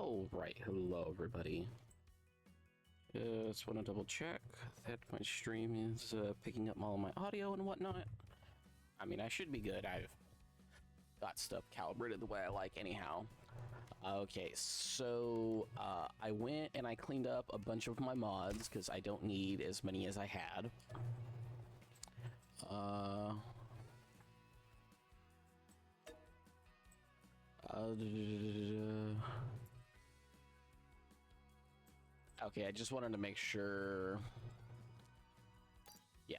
Oh, right. Hello, everybody. Just want to double check that my stream is picking up all my audio and whatnot. I mean, I should be good. I've got stuff calibrated the way I like anyhow. Okay, so I went and I cleaned up a bunch of my mods because I don't need as many as I had. Okay, I just wanted to make sure. Yeah.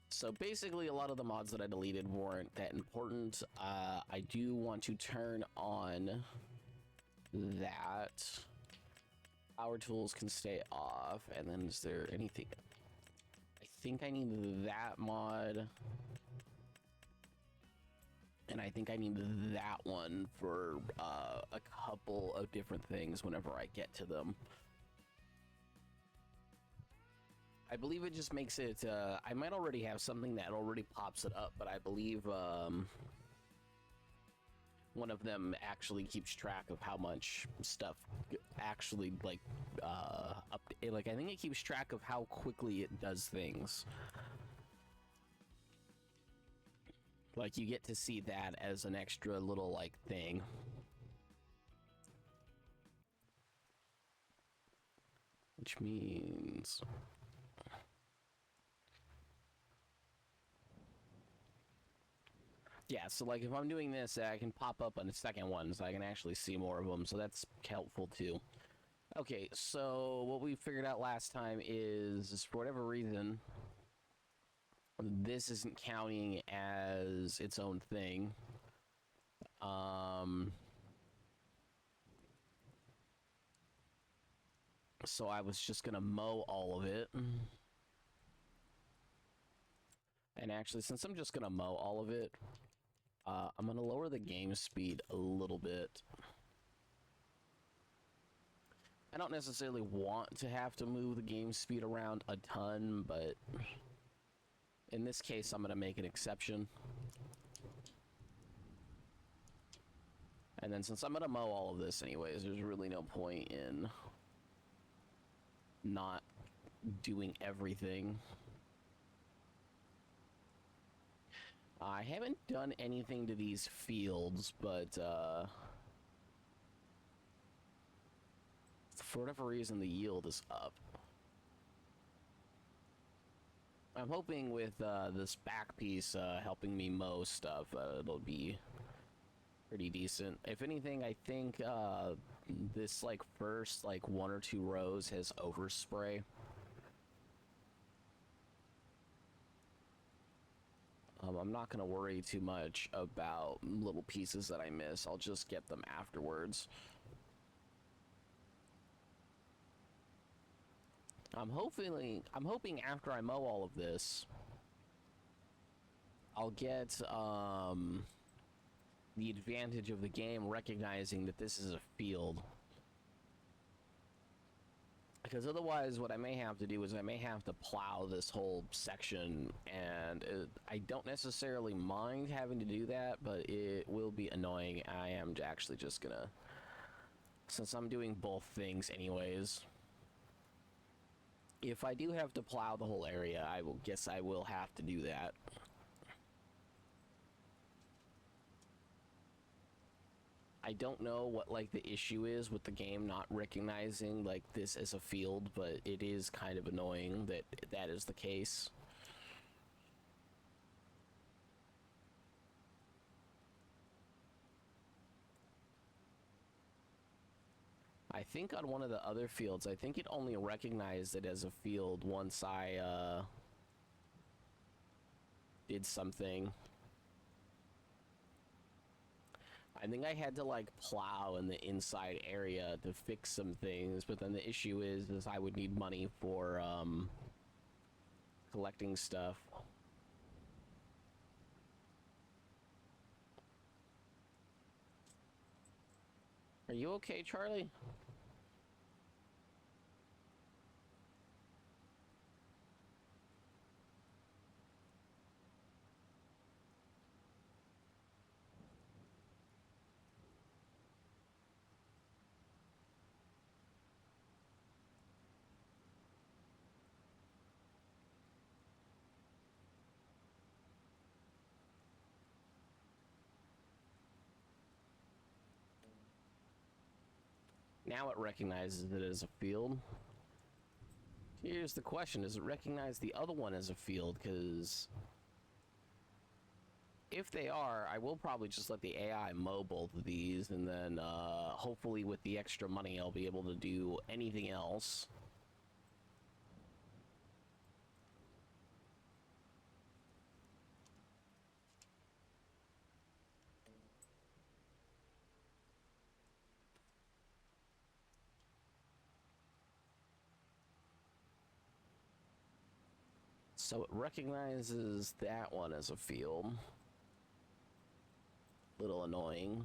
So basically, a lot of the mods that I deleted weren't that important. I do want to turn on that. Power tools can stay off. And then is there anything? I think I need that mod. And I think I need that one for a couple of different things whenever I get to them. I believe it just makes it, I might already have something that already pops it up, but I believe one of them actually keeps track of how much stuff actually, like, like, I think it keeps track of how quickly it does things. Like, you get to see that as an extra little, like, thing. Which means... Yeah, so like if I'm doing this, I can pop up on the second one, so I can actually see more of them, so that's helpful too. Okay, so what we figured out last time is, for whatever reason, this isn't counting as its own thing. So I was just gonna mow all of it. And actually, since I'm just gonna mow all of it, I'm gonna lower the game speed a little bit. I don't necessarily want to have to move the game speed around a ton, but in this case, I'm gonna make an exception. And then since I'm gonna mow all of this anyways, there's really no point in not doing everything. I haven't done anything to these fields, but for whatever reason, the yield is up. I'm hoping with this back piece helping me mow stuff, it'll be pretty decent. If anything, I think this like first like 1 or 2 rows has overspray. I'm not gonna worry too much about little pieces that I miss. I'll just get them afterwards. I'm hoping after I mow all of this, I'll get the advantage of the game recognizing that this is a field. Because otherwise, what I may have to do is I may have to plow this whole section, and I don't necessarily mind having to do that, but it will be annoying. I am actually just gonna, since I'm doing both things anyways, if I do have to plow the whole area, I will have to do that. I don't know what like the issue is with the game not recognizing like this as a field, but it is kind of annoying that that is the case. I think on one of the other fields, I think it only recognized it as a field once I did something. I think I had to like plow in the inside area to fix some things, but then the issue is I would need money for collecting stuff. Are you okay, Charlie? Now it recognizes it as a field. Here's the question, does it recognize the other one as a field? Because if they are, I will probably just let the AI mow both of these, and then hopefully with the extra money I'll be able to do anything else. So it recognizes that one as a field. Little annoying.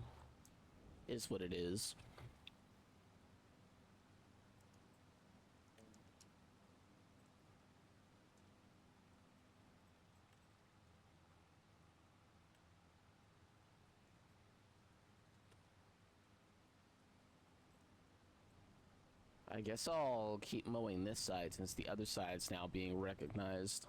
Is what it is. I guess I'll keep mowing this side since the other side's now being recognized.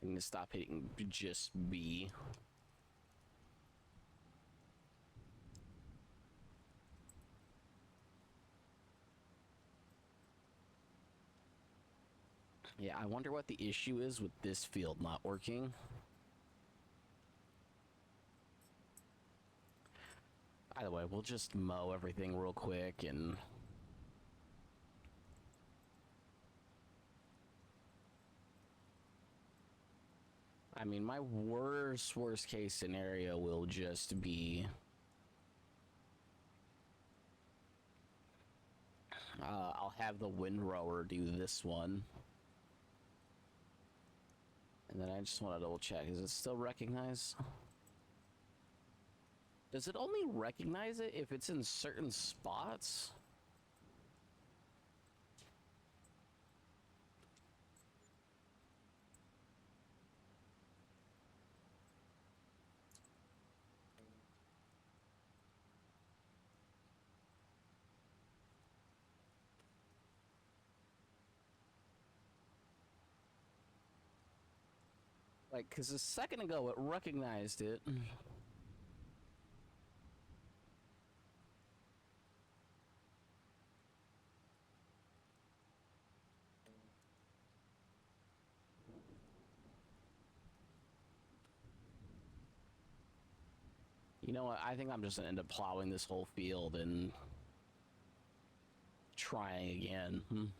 I need to stop hitting just B. Yeah, I wonder what the issue is with this field not working. Either way, we'll just mow everything real quick and... I mean, my worst case scenario will just be... I'll have the windrower do this one. And then I just want to double check. Is it still recognized? Does it only recognize it if it's in certain spots? Like, because a second ago it recognized it. You know what? I think I'm just gonna end up plowing this whole field and trying again.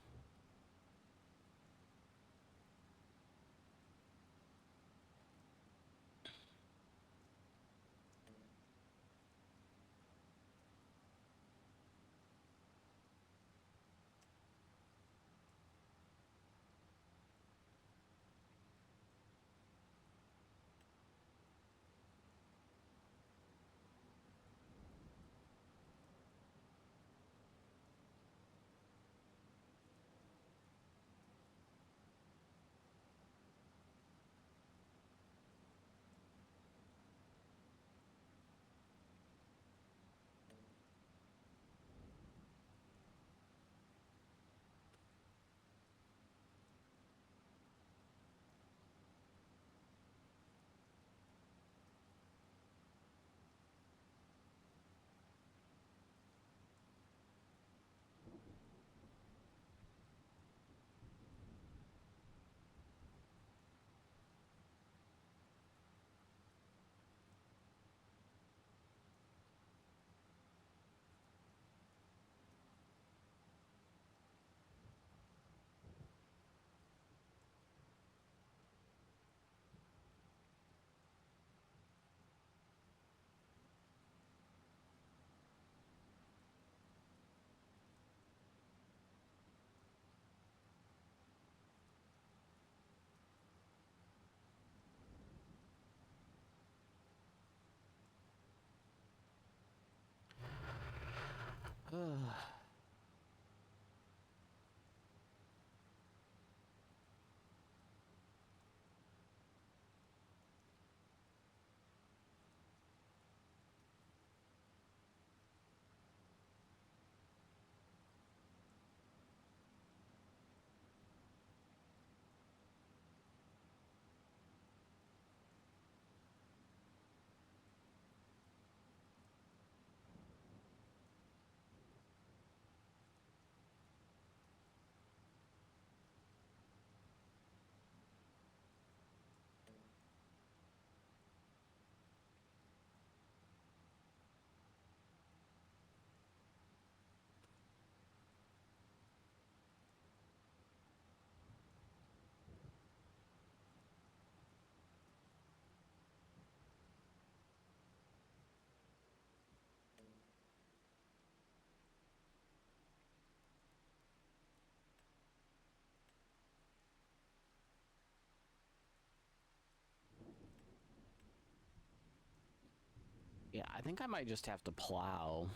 think I might just have to plow.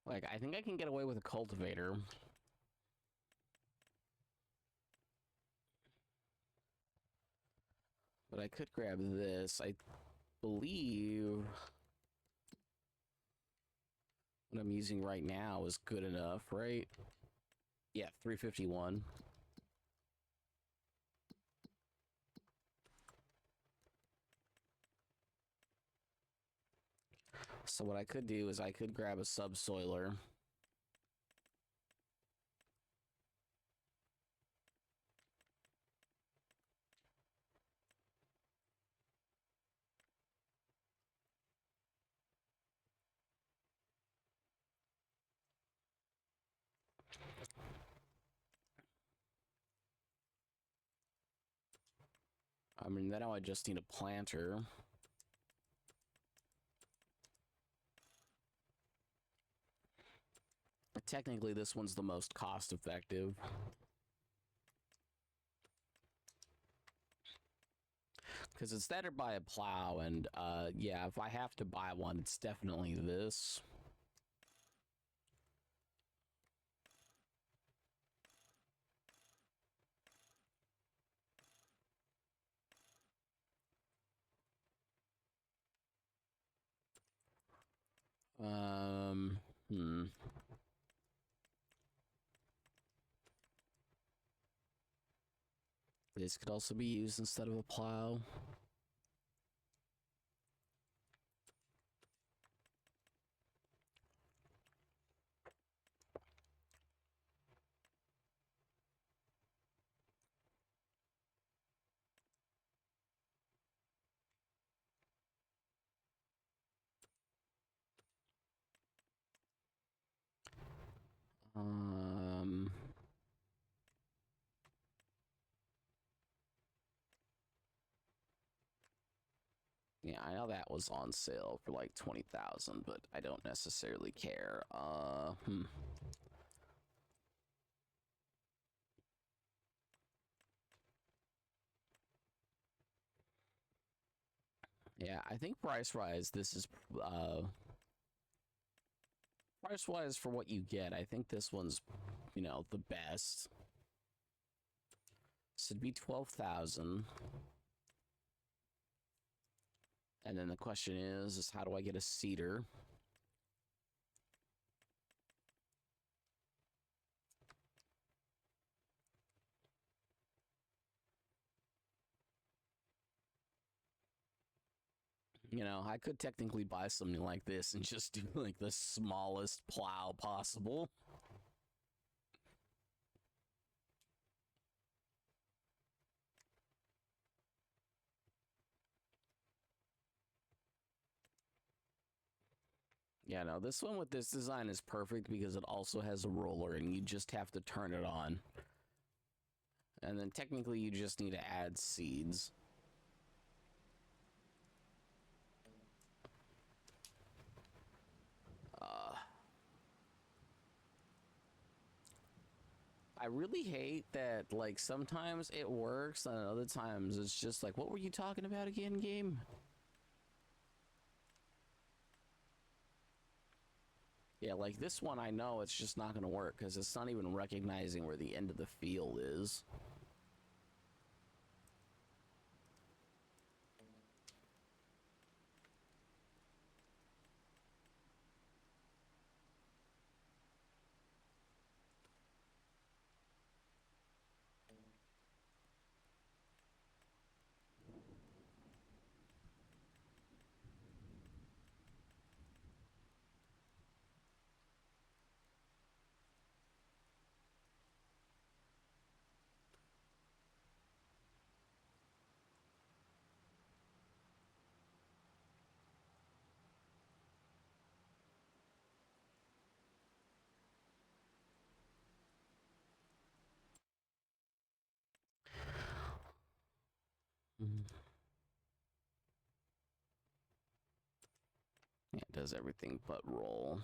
Like, I think I can get away with a cultivator. But I could grab this. I believe what I'm using right now is good enough, right? Yeah, 351. So what I could do is I could grab a subsoiler. I mean, now I just need a planter. Technically, this one's the most cost-effective. Because it's that or buy a plow, and yeah, if I have to buy one, it's definitely this. Hmm. This could also be used instead of a plow. Yeah, I know that was on sale for like 20,000, but I don't necessarily care. Yeah, I think price-wise, this is price-wise for what you get. I think this one's, you know, the best. So it'd be 12,000. And then the question is how do I get a cedar? You know, I could technically buy something like this and just do like the smallest plow possible. Yeah, no, this one with this design is perfect because it also has a roller and you just have to turn it on. And then technically you just need to add seeds. I really hate that, like, sometimes it works and other times it's just like, what were you talking about again, game? Yeah, like this one I know it's just not gonna work because it's not even recognizing where the end of the field is. Yeah, it does everything but roll.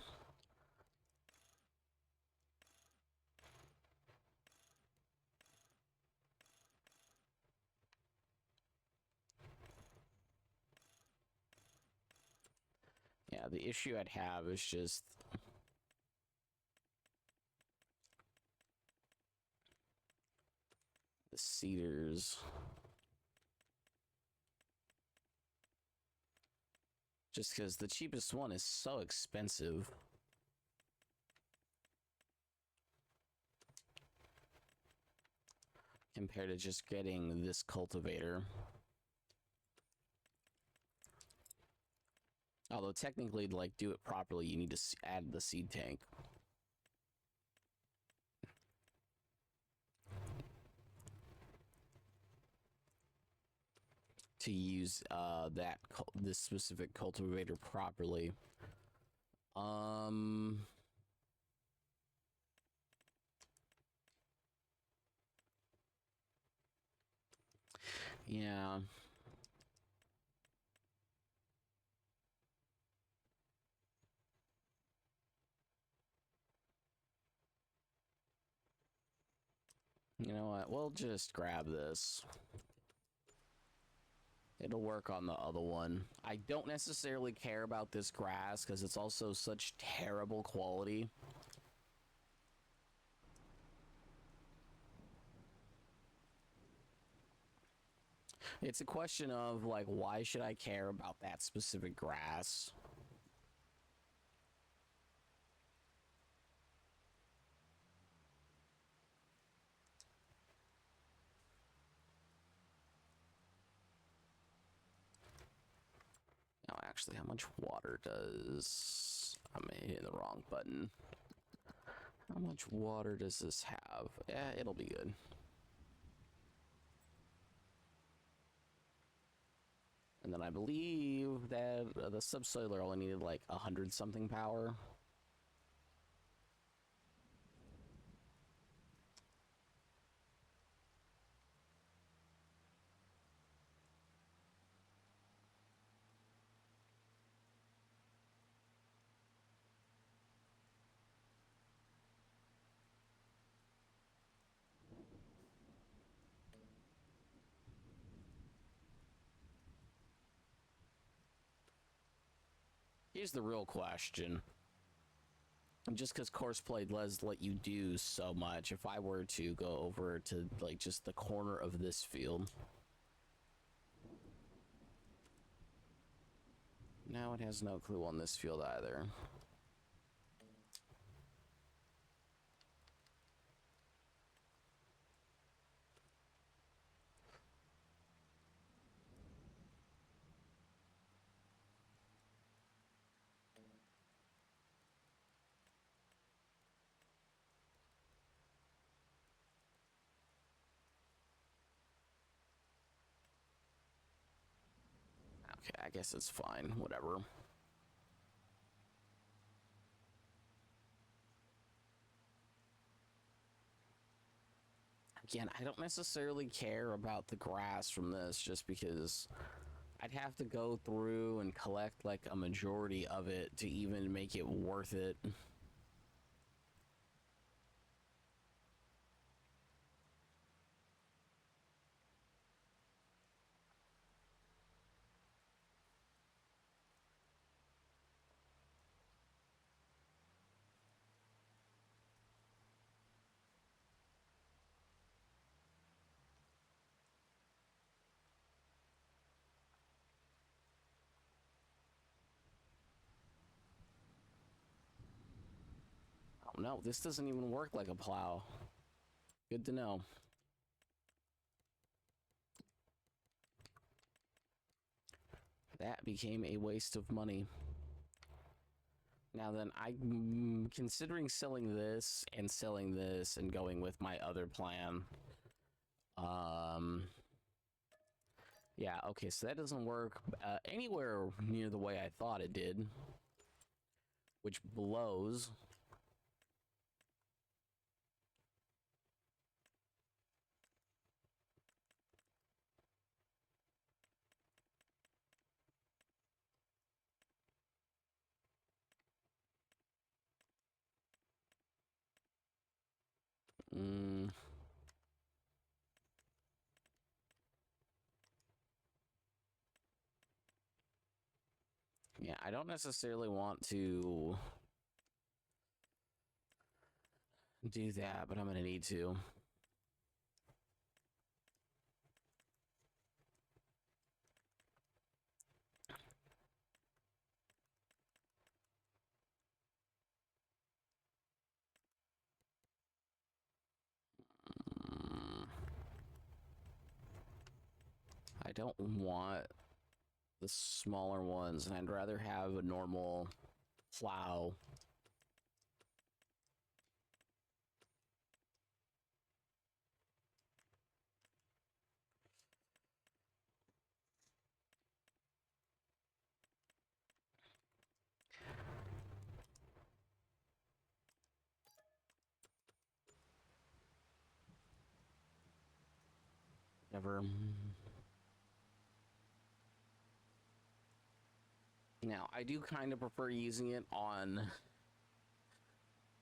Yeah, the issue I'd have is just the cedars. Just because the cheapest one is so expensive. Compared to just getting this cultivator. Although technically, to like do it properly, you need to add the seed tank. To use this specific cultivator properly. Yeah. You know what? We'll just grab this. It'll work on the other one. I don't necessarily care about this grass because it's also such terrible quality. It's a question of, like, why should I care about that specific grass? Now, actually, how much water does... I'm hitting the wrong button. How much water does this have? Yeah, it'll be good. And then I believe that the subsoiler only needed like 100 something power. Here's the real question. Just because courseplay does let you do so much, if I were to go over to like just the corner of this field. Now it has no clue on this field either. Okay, I guess it's fine. Whatever. Again, I don't necessarily care about the grass from this just because I'd have to go through and collect like a majority of it to even make it worth it. Oh no, this doesn't even work like a plow. Good to know. That became a waste of money. Now then, I'm considering selling this and going with my other plan. Yeah, okay, so that doesn't work anywhere near the way I thought it did, which blows. Yeah, I don't necessarily want to do that, but I'm gonna need to. I don't want the smaller ones, and I'd rather have a normal plow. Never. Now, I do kind of prefer using it on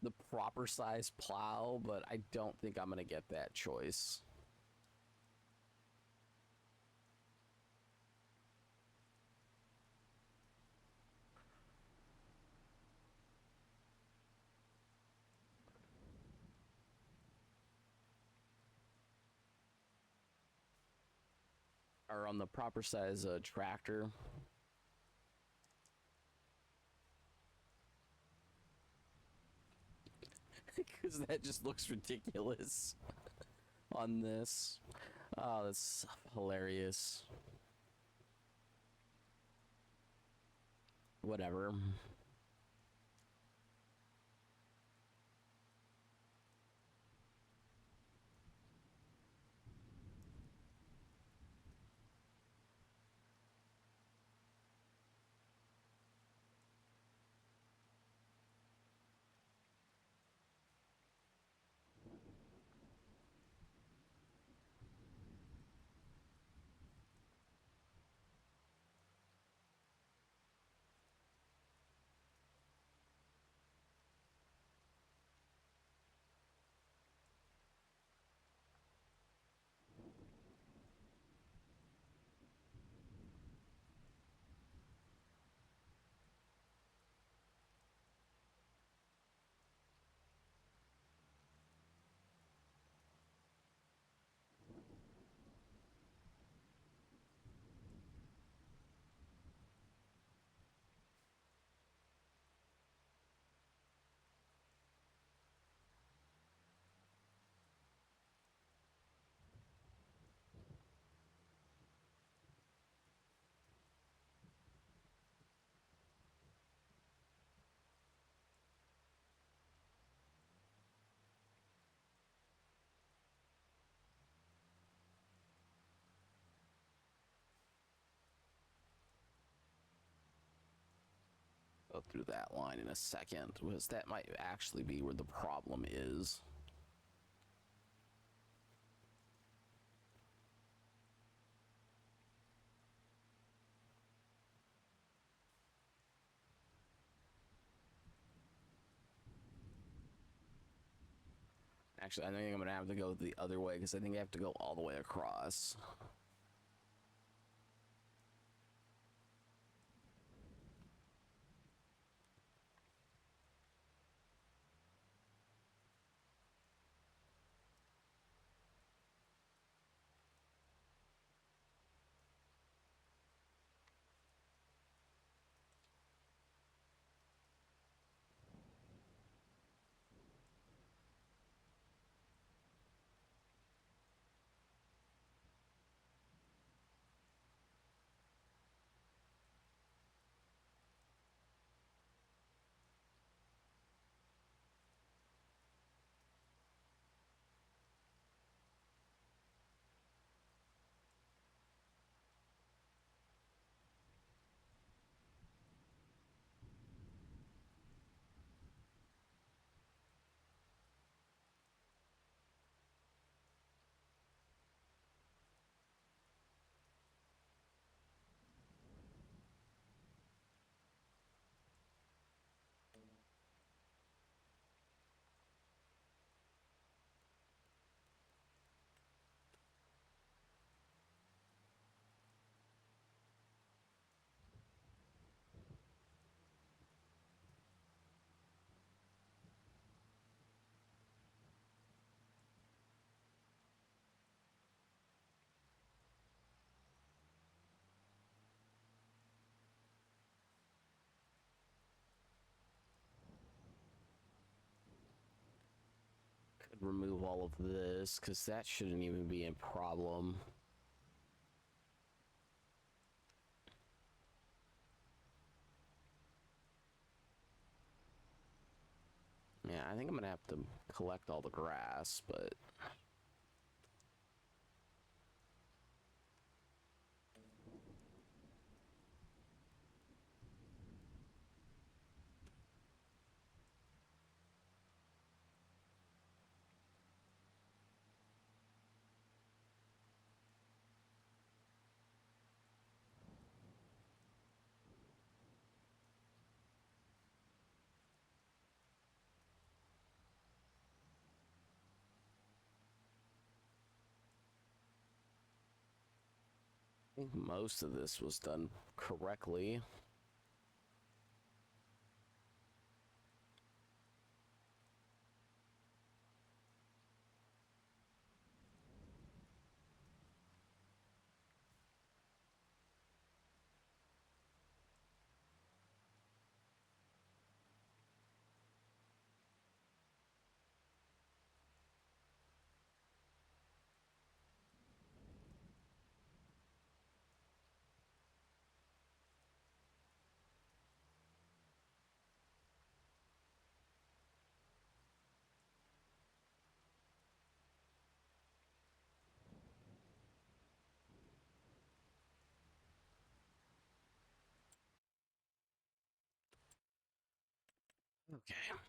the proper size plow, but I don't think I'm going to get that choice. Or on the proper size tractor. Because that just looks ridiculous on this. Oh, that's hilarious. Whatever. Go through that line in a second, because that might actually be where the problem is. Actually, I think I'm gonna have to go the other way, because I think I have to go all the way across. remove all of this, because that shouldn't even be a problem. Yeah, I think I'm gonna have to collect all the grass, but... I think most of this was done correctly. Okay.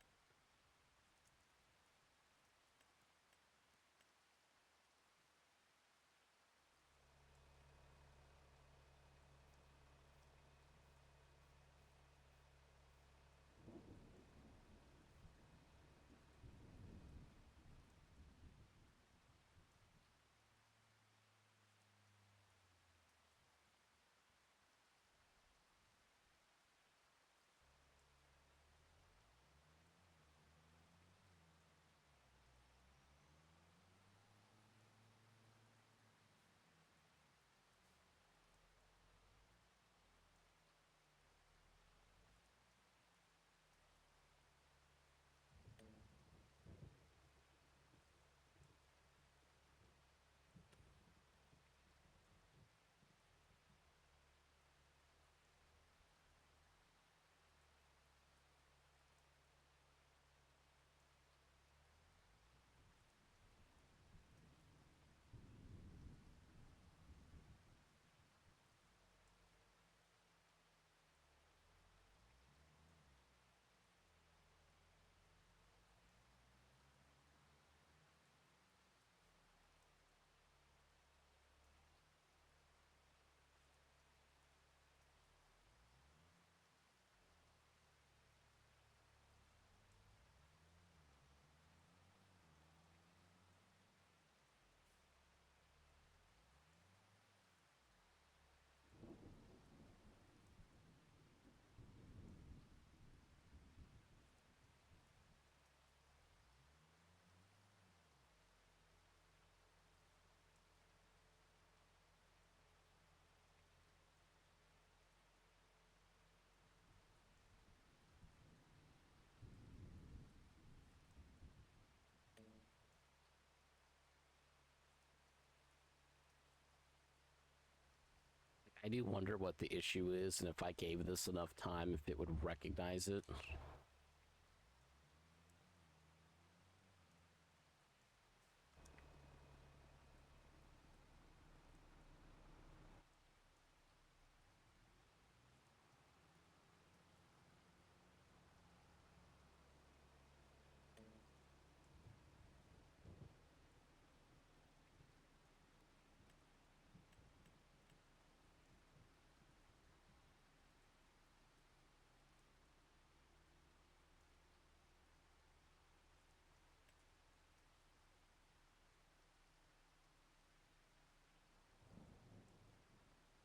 I do wonder what the issue is, and if I gave this enough time, if it would recognize it.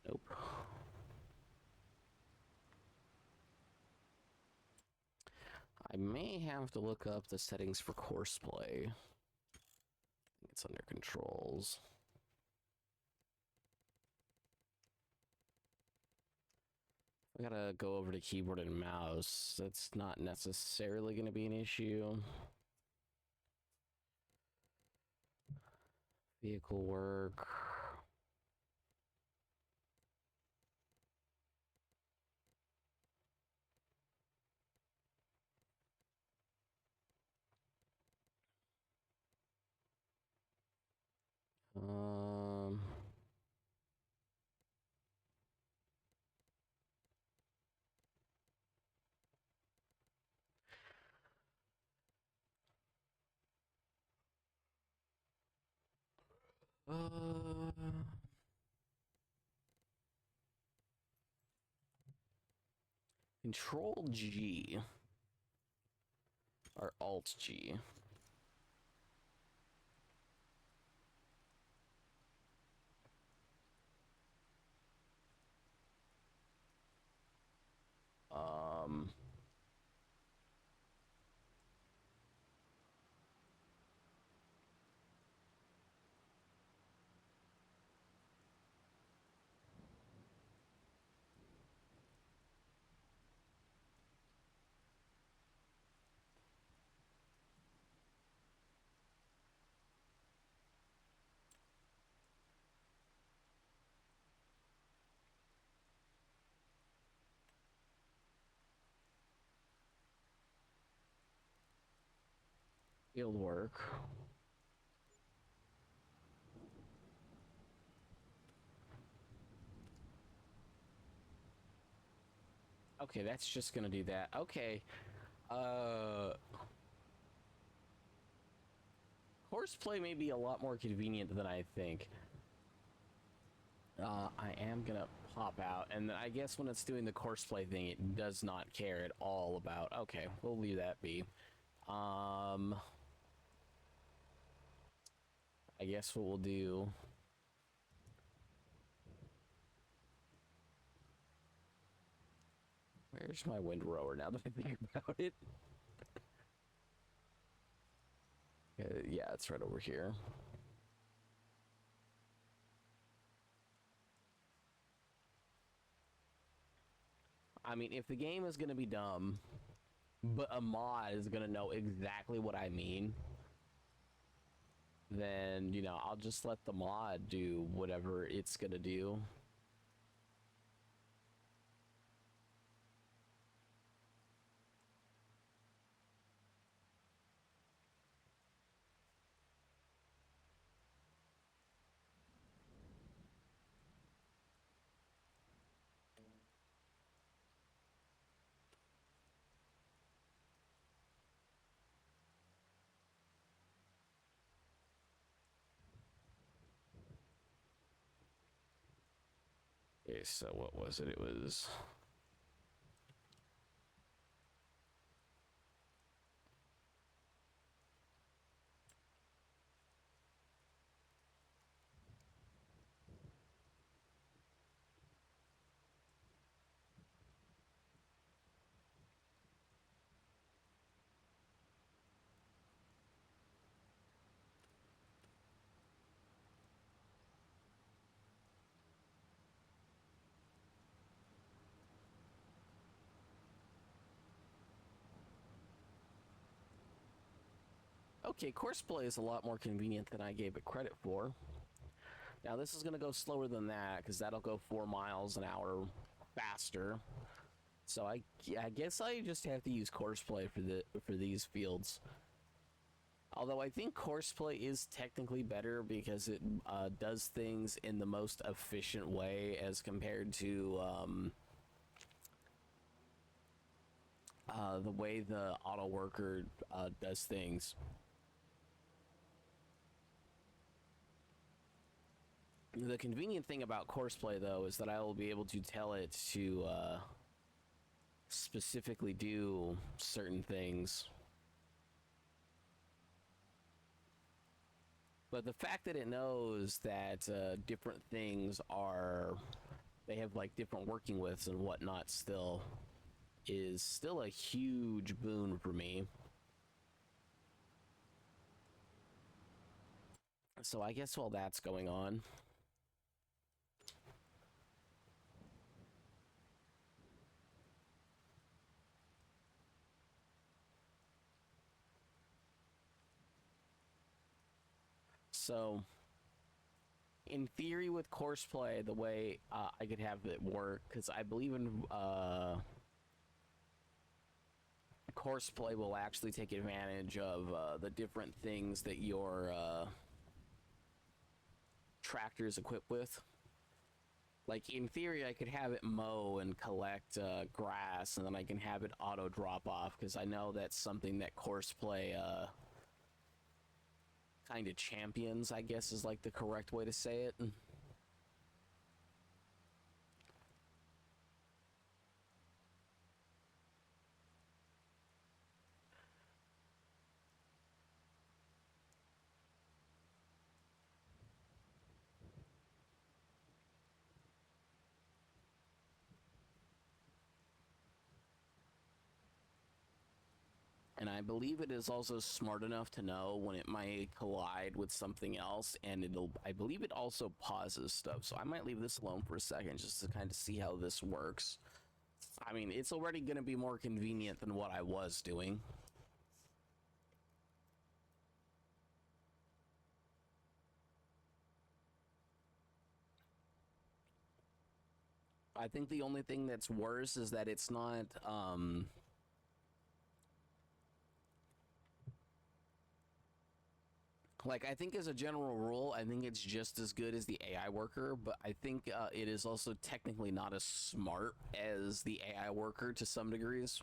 Nope. I may have to look up the settings for courseplay. I think it's under controls. I gotta go over to keyboard and mouse. That's not necessarily going to be an issue. Vehicle work. Um, uh, Control G or Alt G. Um, Field work. Okay, that's just gonna do that. Okay. Courseplay may be a lot more convenient than I think. I am gonna pop out, and I guess when it's doing the courseplay thing, it does not care at all about. Okay, we'll leave that be. I guess what we'll do. Where's my windrower now that I think about it? Yeah, it's right over here. I mean, if the game is gonna be dumb, but a mod is gonna know exactly what I mean, then, you know, I'll just let the mod do whatever it's gonna do. Okay, so what was it? It was... Okay, courseplay is a lot more convenient than I gave it credit for. Now this is gonna go slower than that because that'll go 4 miles an hour faster. So I guess I just have to use courseplay for these fields. Although I think courseplay is technically better because it does things in the most efficient way as compared to the way the auto worker does things. The convenient thing about courseplay, though, is that I will be able to tell it to specifically do certain things. But the fact that it knows that different things are, they have like different working widths and whatnot still, is still a huge boon for me. So I guess while that's going on, so in theory, with courseplay, the way I could have it work, because I believe in courseplay will actually take advantage of the different things that your tractor is equipped with. Like, in theory, I could have it mow and collect grass, and then I can have it auto drop off, because I know that's something that courseplay kind of champions, I guess is like the correct way to say it. And I believe it is also smart enough to know when it might collide with something else, and I believe it also pauses stuff. So I might leave this alone for a second just to kind of see how this works. I mean, it's already going to be more convenient than what I was doing. I think the only thing that's worse is that it's not, like, I think as a general rule, I think it's just as good as the AI worker, but I think it is also technically not as smart as the AI worker to some degrees.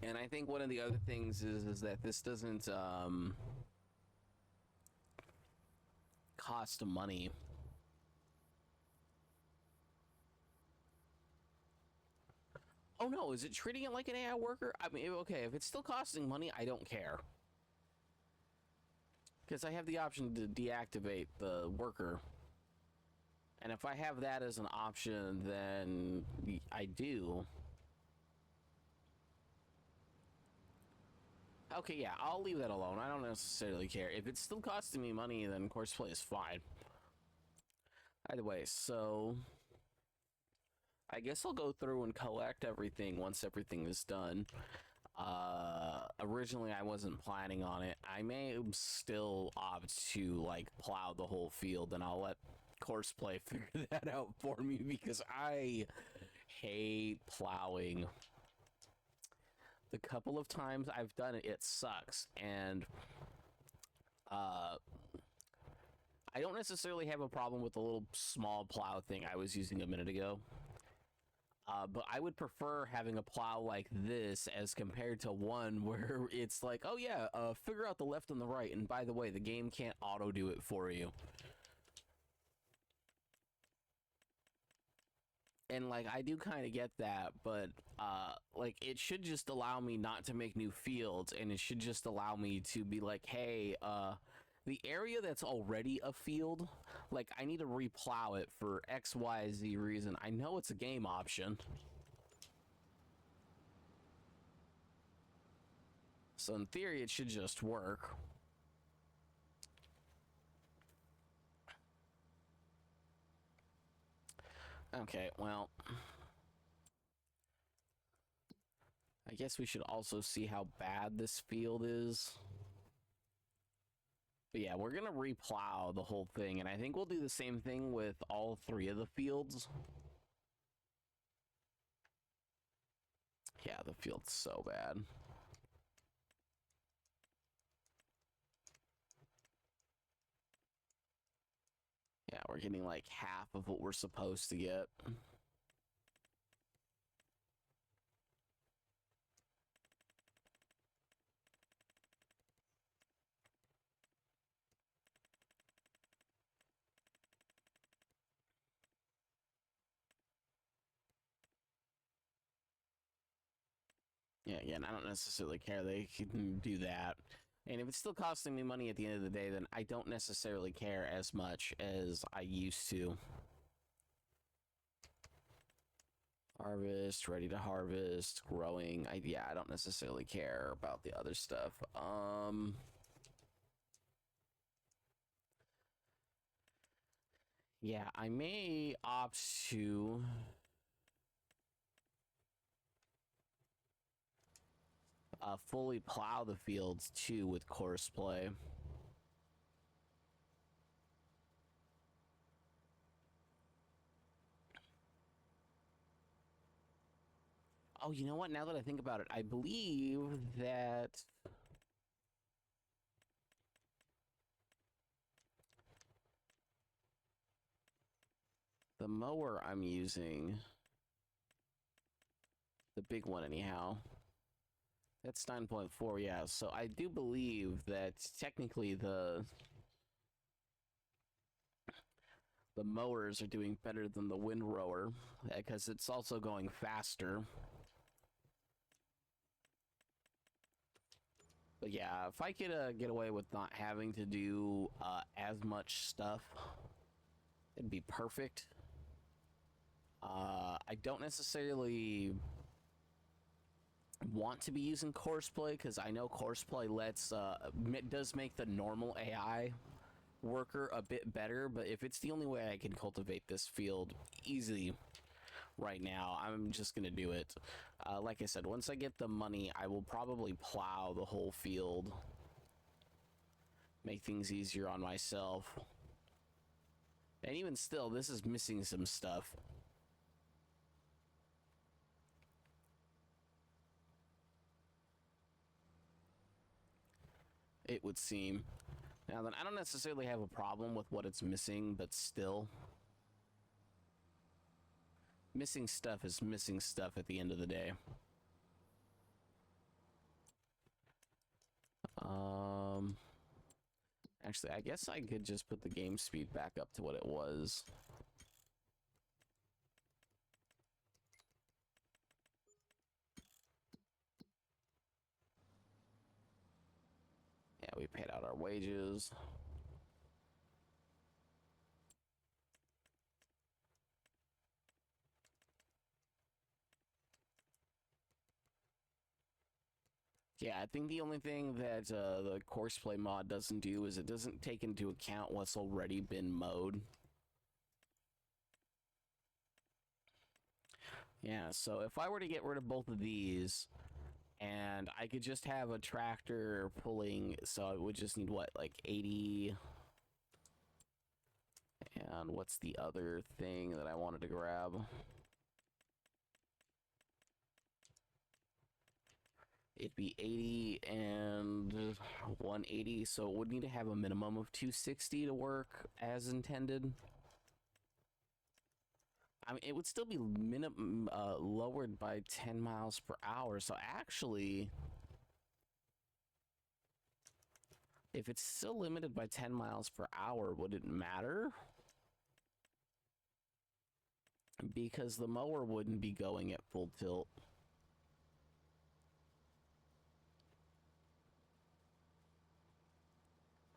And I think one of the other things is that this doesn't cost money. Oh no, is it treating it like an AI worker? I mean, okay, if it's still costing money, I don't care. Because I have the option to deactivate the worker. And if I have that as an option, then I do. Okay, yeah, I'll leave that alone. I don't necessarily care. If it's still costing me money, then courseplay is fine. Either way, so I guess I'll go through and collect everything once everything is done. Originally I wasn't planning on it. I may still opt to like plow the whole field, and I'll let courseplay figure that out for me because I hate plowing. The couple of times I've done it, it sucks, and I don't necessarily have a problem with the little small plow thing I was using a minute ago. But I would prefer having a plow like this as compared to one where it's like, oh yeah, figure out the left and the right, and by the way, the game can't auto do it for you. And like, I do kind of get that, but like, it should just allow me not to make new fields, and it should just allow me to be like, hey, the area that's already a field, like, I need to replow it for XYZ reason. I know it's a game option. So in theory, it should just work. Okay, well, I guess we should also see how bad this field is. But yeah, we're gonna replow the whole thing, and I think we'll do the same thing with all three of the fields. Yeah, the field's so bad. Yeah, we're getting like half of what we're supposed to get. Yeah, again, I don't necessarily care. They can do that. And if it's still costing me money at the end of the day, then I don't necessarily care as much as I used to. Harvest, ready to harvest, growing. Yeah, I don't necessarily care about the other stuff. Yeah, I may opt to fully plow the fields too with courseplay. Oh, you know what? Now that I think about it, I believe that the mower I'm using, the big one anyhow, that's 9.4, yeah. So I do believe that technically the mowers are doing better than the windrower because it's also going faster. But yeah, if I could get away with not having to do as much stuff, it'd be perfect. I don't necessarily want to be using courseplay because I know courseplay does make the normal AI worker a bit better, but if it's the only way I can cultivate this field easily right now, I'm just gonna do it. Like I said, once I get the money, I will probably plow the whole field, make things easier on myself. And even still, this is missing some stuff. It would seem. Now then, I don't necessarily have a problem with what it's missing, but still. Missing stuff is missing stuff at the end of the day. Actually, I guess I could just put the game speed back up to what it was. Yeah, we paid out our wages. Yeah, I think the only thing that the courseplay mod doesn't do is it doesn't take into account what's already been mowed. Yeah, so if I were to get rid of both of these, and I could just have a tractor pulling, so it would just need what, like 80? And what's the other thing that I wanted to grab? It'd be 80 and 180, so it would need to have a minimum of 260 to work as intended. I mean, it would still be lowered by 10 miles per hour, so actually, if it's still limited by 10 miles per hour, would it matter? Because the mower wouldn't be going at full tilt.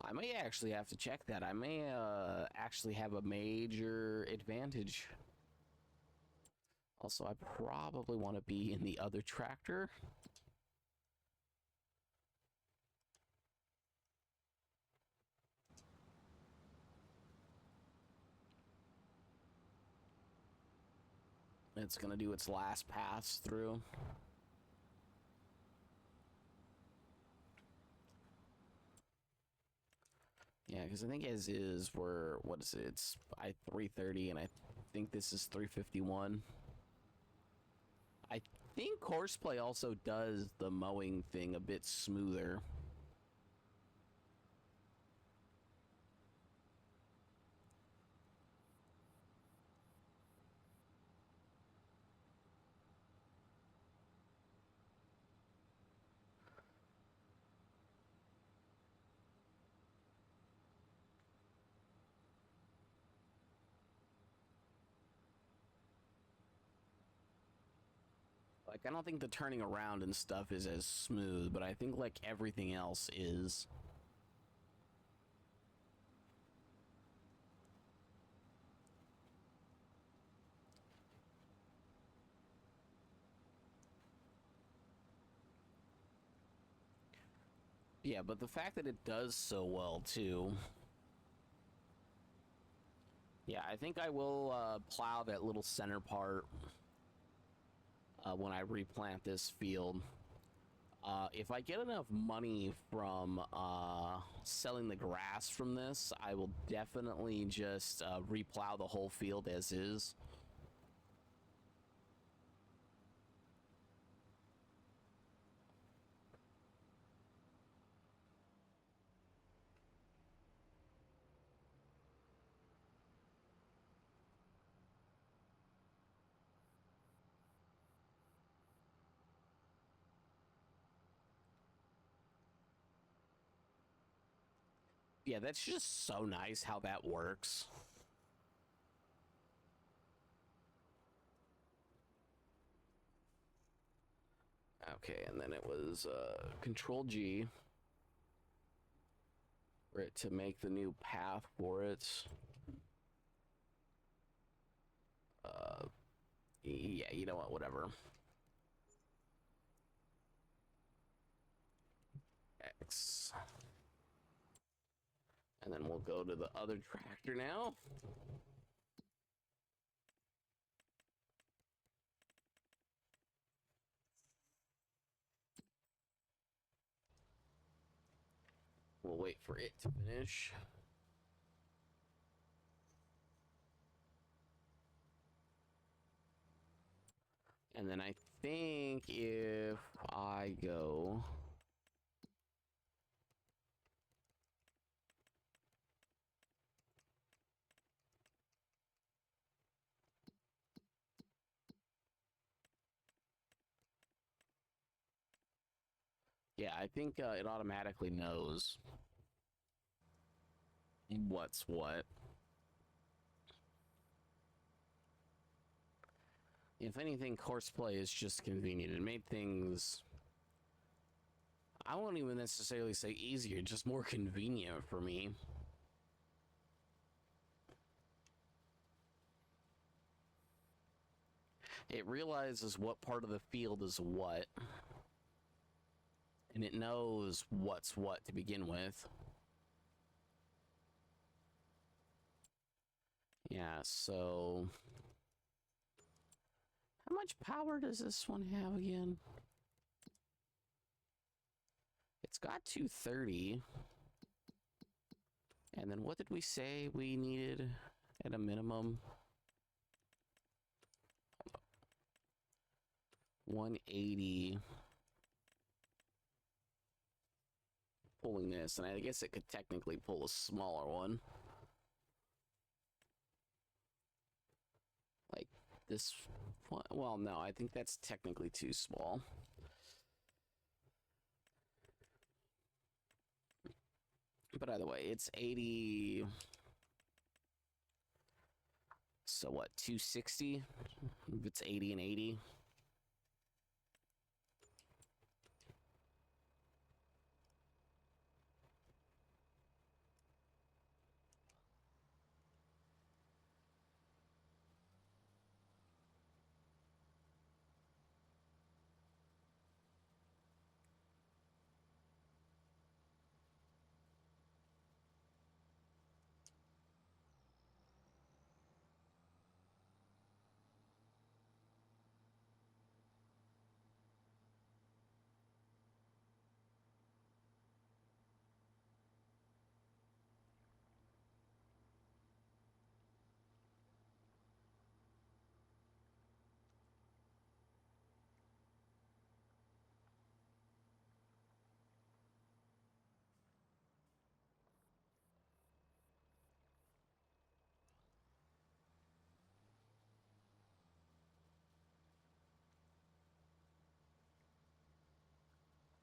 I may actually have to check that. I may actually have a major advantage. Also, I probably want to be in the other tractor. It's going to do its last pass through. Yeah, because I think as is, what is it? It's 330, and I think this is 351. I think courseplay also does the mowing thing a bit smoother. Like, I don't think the turning around and stuff is as smooth, but I think, like, everything else is. Yeah, but the fact that it does so well, too. Yeah, I think I will plow that little center part when I replant this field. If I get enough money from selling the grass from this, I will definitely just replow the whole field as is. Yeah, that's just so nice how that works. Okay, and then it was Control G for it to make the new path for it. Yeah, you know what, whatever. X. And then we'll go to the other tractor now. We'll wait for it to finish. And then I think if I go... Yeah, I think it automatically knows what's what. If anything, courseplay is just convenient. It made things... I won't even necessarily say easier, just more convenient for me. It realizes what part of the field is what. And it knows what's what to begin with. Yeah, so... How much power does this one have again? It's got 230. And then what did we say we needed at a minimum? 180. Pulling this, and I guess it could technically pull a smaller one. Like this one. Well, no, I think that's technically too small. But either way, it's 80. So what, 260? If it's 80 and 80.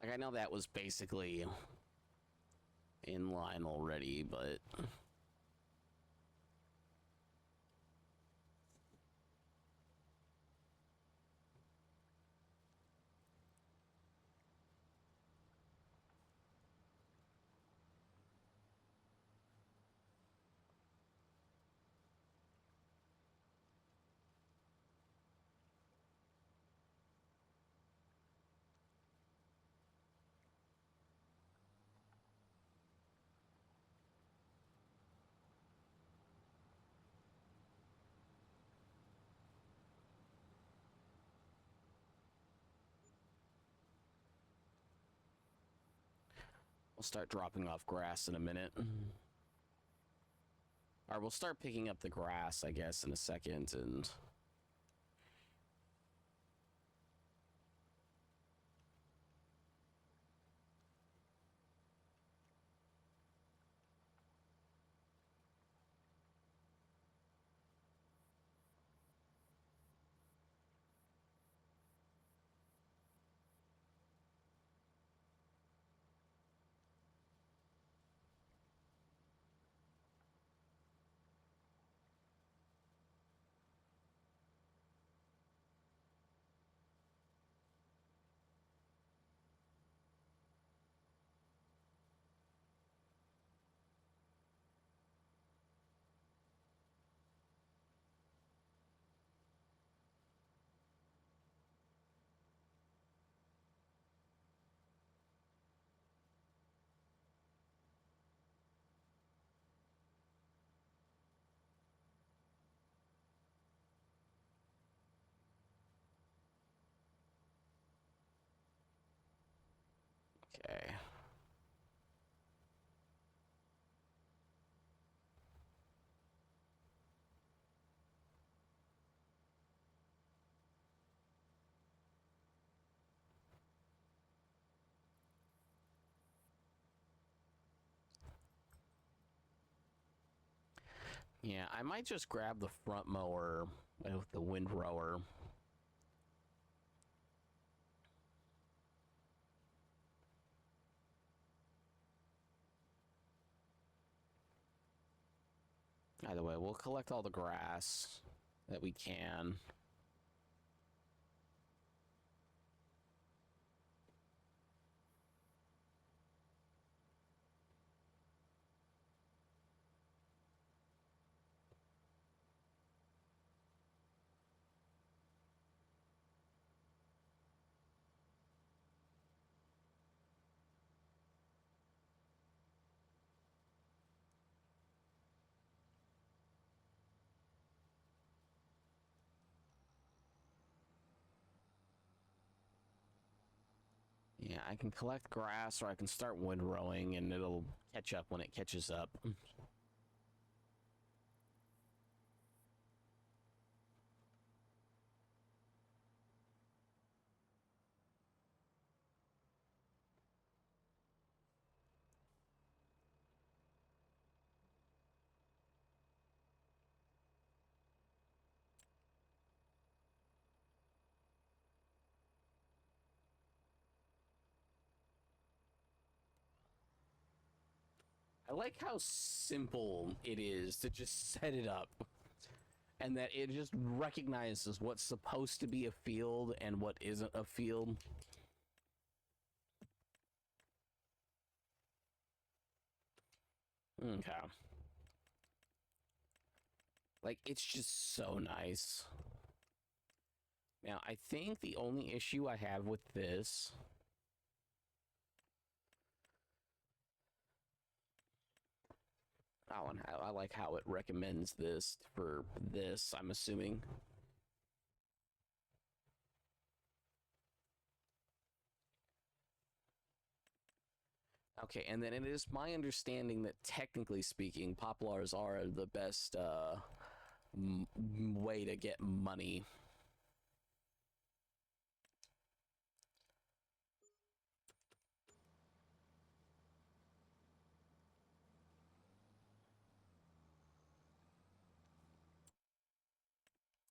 Like, I know that was basically in line already, but... We'll start dropping off grass in a minute. Or we'll start picking up the grass, I guess, in a second, and... Okay. Yeah, I might just grab the front mower with the windrower. Either way, we'll collect all the grass that we can. Yeah, I can collect grass or I can start windrowing and it'll catch up when it catches up. I like how simple it is to just set it up. And that it just recognizes what's supposed to be a field and what isn't a field. Okay. Like, it's just so nice. Now, I think the only issue I have with this... Oh, and I like how it recommends this for this, I'm assuming. Okay, and then it is my understanding that technically speaking, poplars are the best way to get money.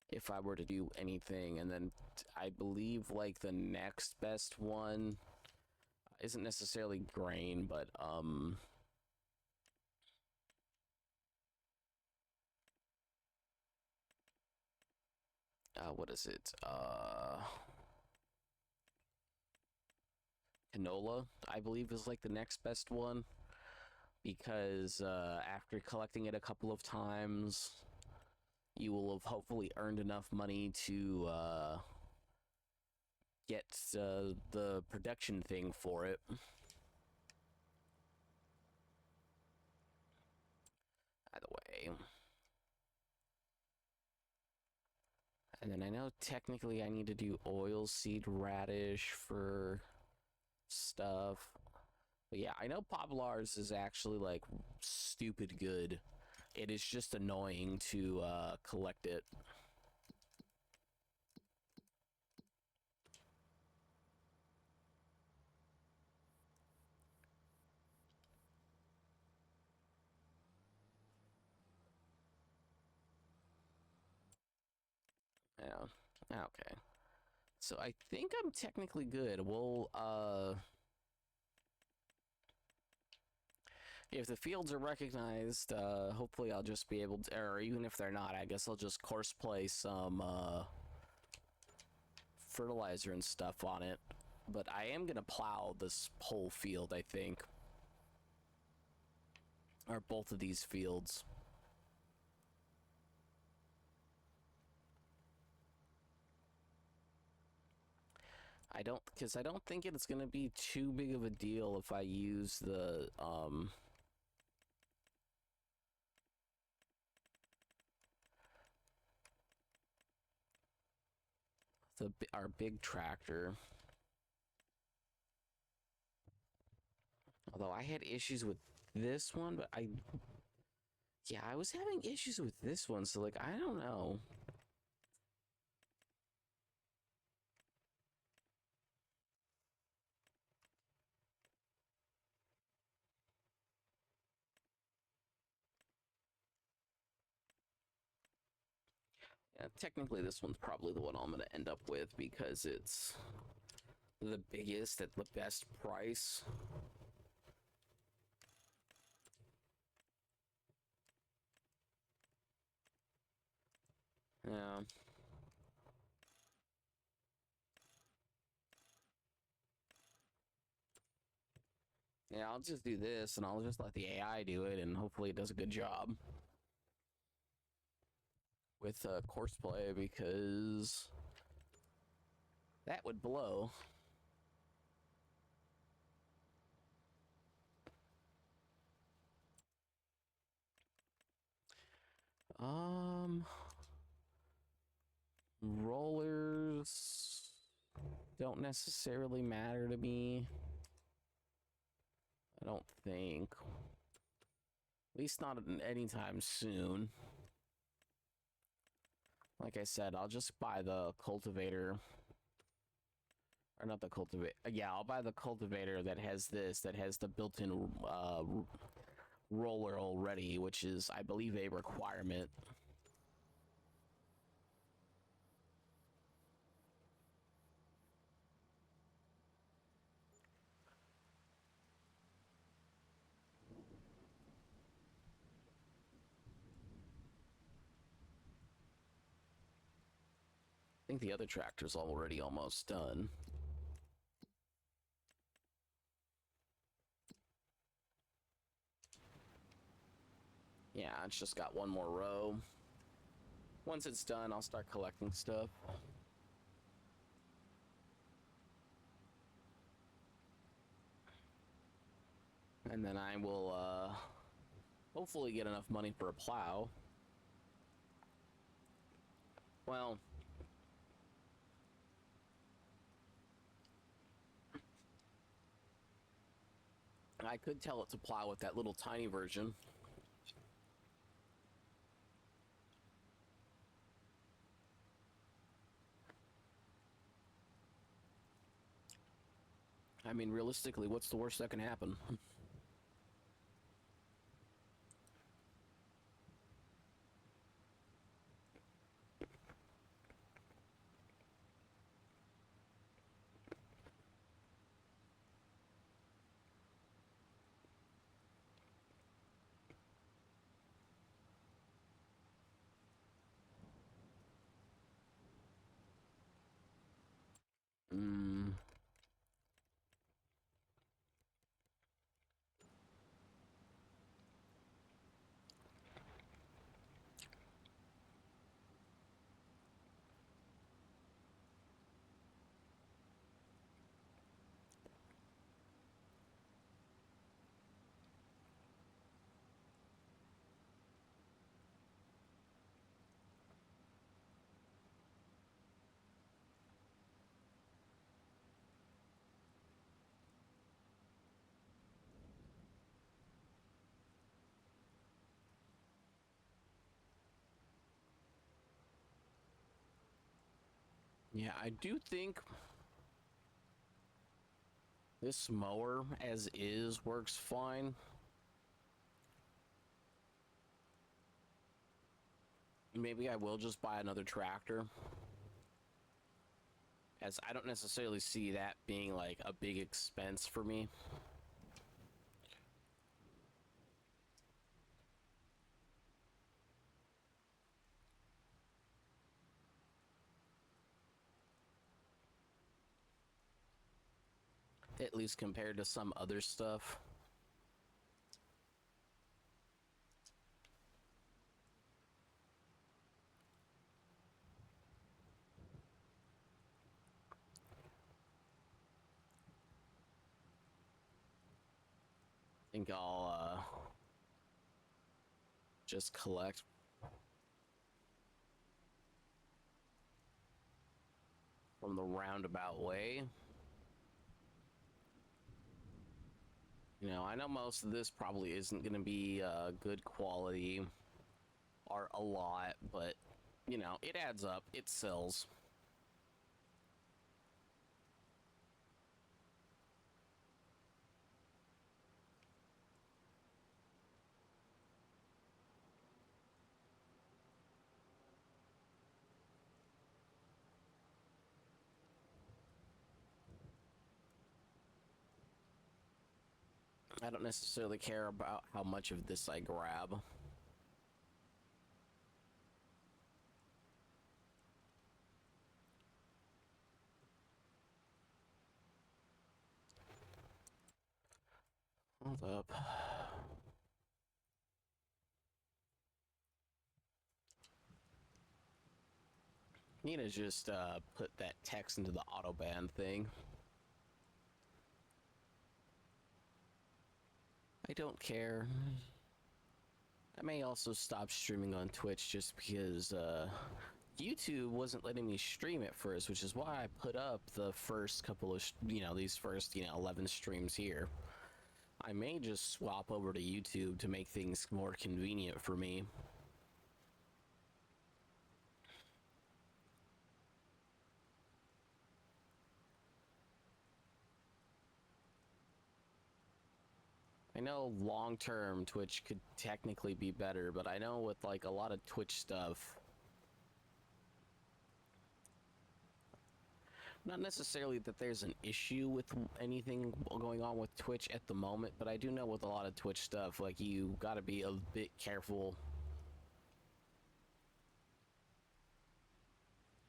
If I were to do anything, and then I believe like the next best one isn't necessarily grain, but what is it? Canola, I believe, is like the next best one, because after collecting it a couple of times, you will have hopefully earned enough money to get the production thing for it. Either way. And then I know technically I need to do oilseed radish for stuff. But yeah, I know Poplars is actually like stupid good. It is just annoying to collect it. Yeah. Okay. So I think I'm technically good. We'll if the fields are recognized, hopefully I'll just be able to, or even if they're not, I guess I'll just course play some fertilizer and stuff on it. But I am gonna plow this whole field, I think, or both of these fields. Because I don't think it's gonna be too big of a deal if I use our big tractor. Although I had issues with this one, but yeah, I was having issues with this one, so like I don't know. Yeah, technically this one's probably the one I'm gonna end up with because it's the biggest at the best price. Yeah. Yeah, I'll just do this and I'll just let the AI do it and hopefully it does a good job with courseplay because that would blow. Rollers don't necessarily matter to me. I don't think. At least not anytime soon. Like I said, I'll just buy the cultivator. Or not the cultivator. Yeah, I'll buy the cultivator that has the built-in roller already, which is, I believe, a requirement. I think the other tractor's already almost done. Yeah, it's just got one more row. Once it's done, I'll start collecting stuff. And then I will hopefully get enough money for a plow. Well, I could tell it to plow with that little tiny version. I mean, realistically, what's the worst that can happen? Hmm. Yeah, I do think this mower as is works fine. Maybe I will just buy another tractor, as I don't necessarily see that being like a big expense for me. At least compared to some other stuff. I think I'll just collect from the roundabout way. You know, I know most of this probably isn't going to be good quality or a lot, but, you know, it adds up. It sells. I don't necessarily care about how much of this I grab. Hold up. Need to just put that text into the autoban thing. I don't care. I may also stop streaming on Twitch just because YouTube wasn't letting me stream at first, which is why I put up the first couple of, these first, 11 streams here. I may just swap over to YouTube to make things more convenient for me. I know long-term Twitch could technically be better, but I know with like a lot of Twitch stuff, not necessarily that there's an issue with anything going on with Twitch at the moment, but I do know with a lot of Twitch stuff, like you gotta be a bit careful.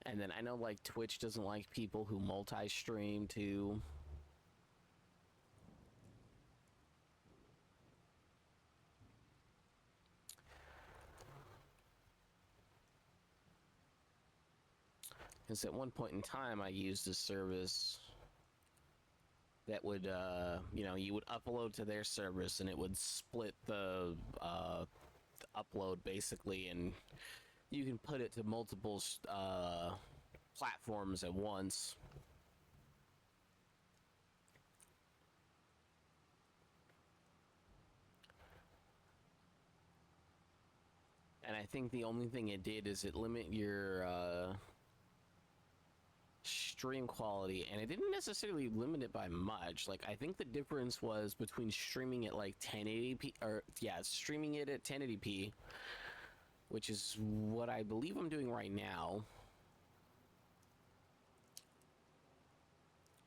And then I know like Twitch doesn't like people who multi-stream too. Because at one point in time, I used a service that would, you would upload to their service and it would split the upload basically, and you can put it to multiple platforms at once. And I think the only thing it did is it limit your stream quality, and it didn't necessarily limit it by much. Like, I think the difference was between streaming at like 1080p, or yeah, streaming it at 1080p, which is what I believe I'm doing right now,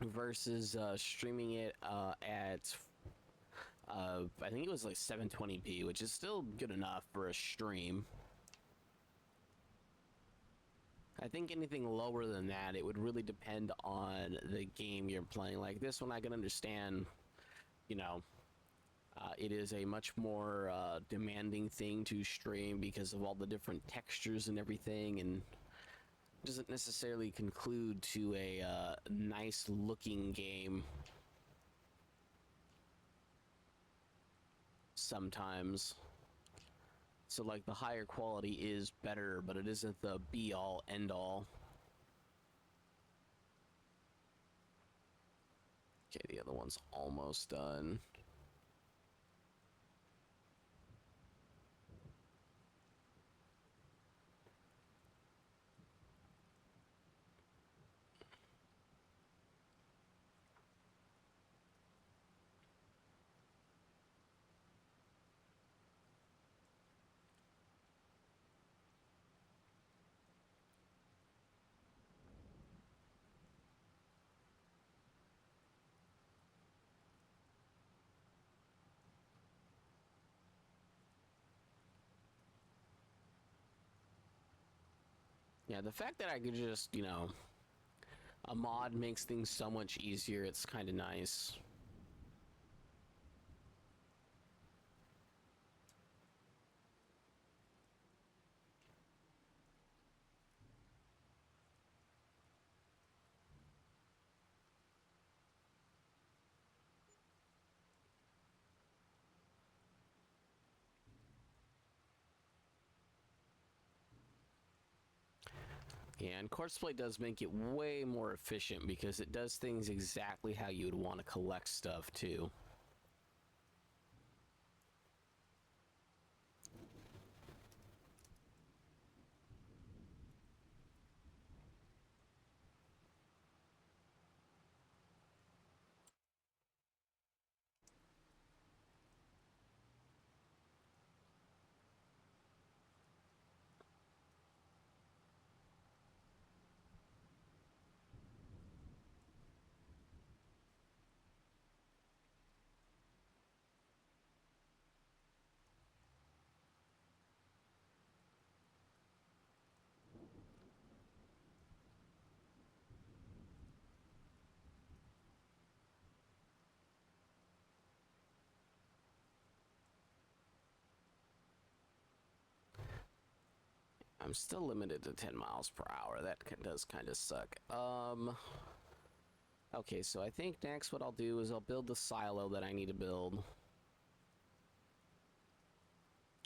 versus streaming it at I think it was like 720p, which is still good enough for a stream. I think anything lower than that, it would really depend on the game you're playing. Like this one, I can understand, it is a much more demanding thing to stream because of all the different textures and everything, and doesn't necessarily conclude to a nice looking game sometimes. So like the higher quality is better, but it isn't the be all end all. Okay, the other one's almost done. Yeah, the fact that I could just, you know, a mod makes things so much easier. It's kind of nice. Yeah, and courseplay does make it way more efficient because it does things exactly how you would want to collect stuff too. I'm still limited to 10 miles per hour. That does kind of suck. Okay, so I think next what I'll do is I'll build the silo that I need to build.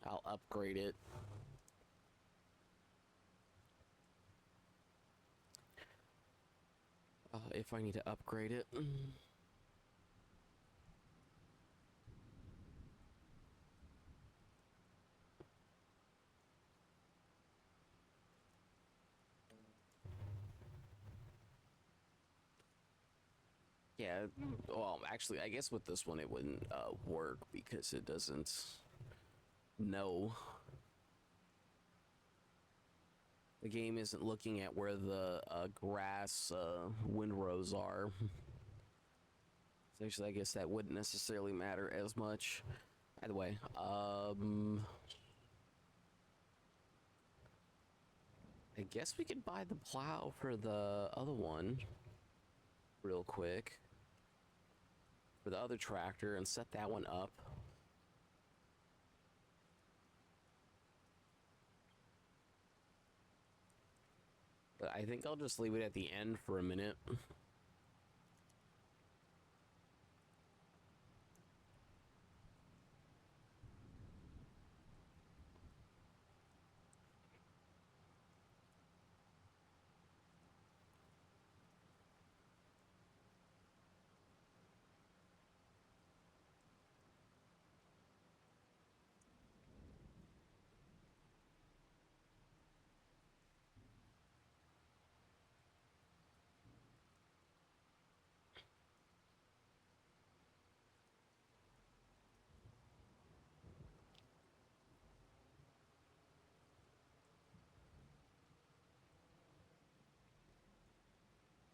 I'll upgrade it. If I need to upgrade it. Yeah, well, actually, I guess with this one it wouldn't work because it doesn't know. The game isn't looking at where the grass windrows are. So actually, I guess that wouldn't necessarily matter as much. By the way, I guess we could buy the plow for the other one real quick. For the other tractor and set that one up. But I think I'll just leave it at the end for a minute.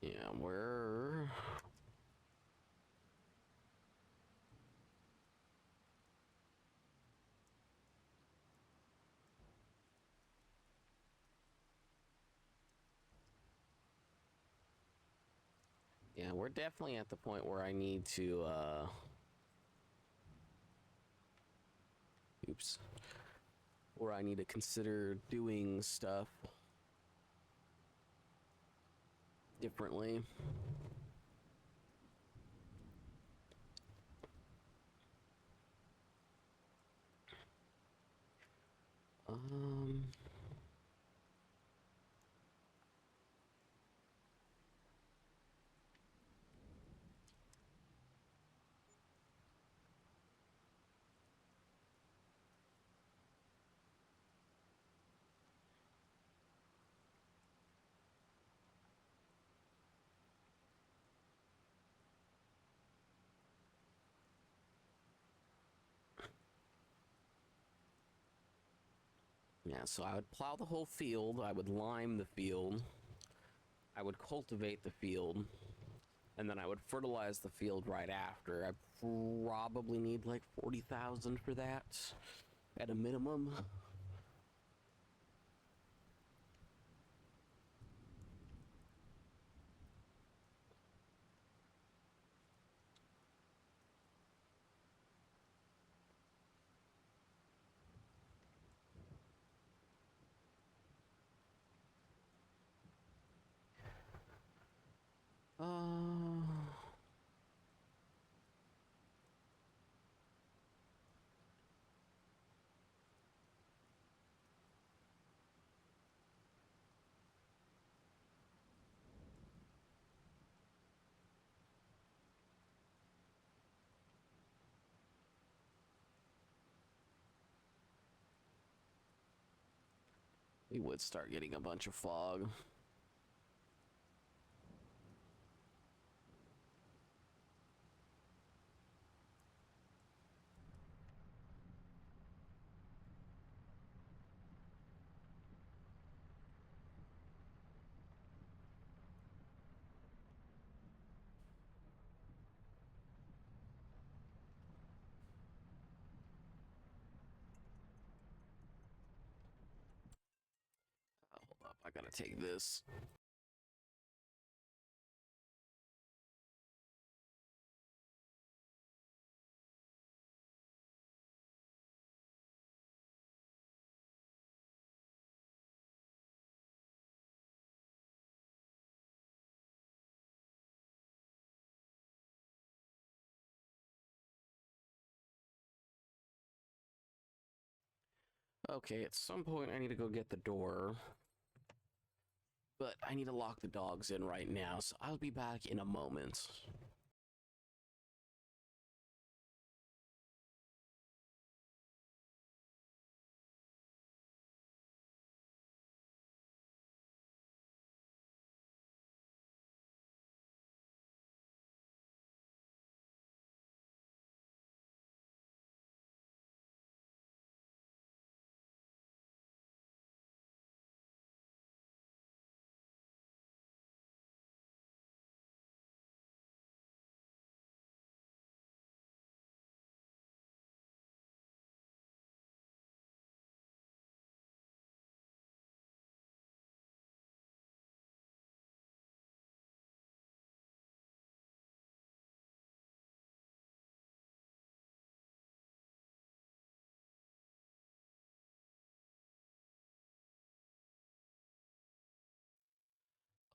Yeah, where... Yeah, we're definitely at the point where I need to, oops. Where I need to consider doing stuff differently. Um... Yeah, so I would plow the whole field, I would lime the field, I would cultivate the field, and then I would fertilize the field right after. I probably need like 40,000 for that at a minimum. we would start getting a bunch of fog. Hold up, I gotta take this. Okay, at some point I need to go get the door. But I need to lock the dogs in right now, so I'll be back in a moment.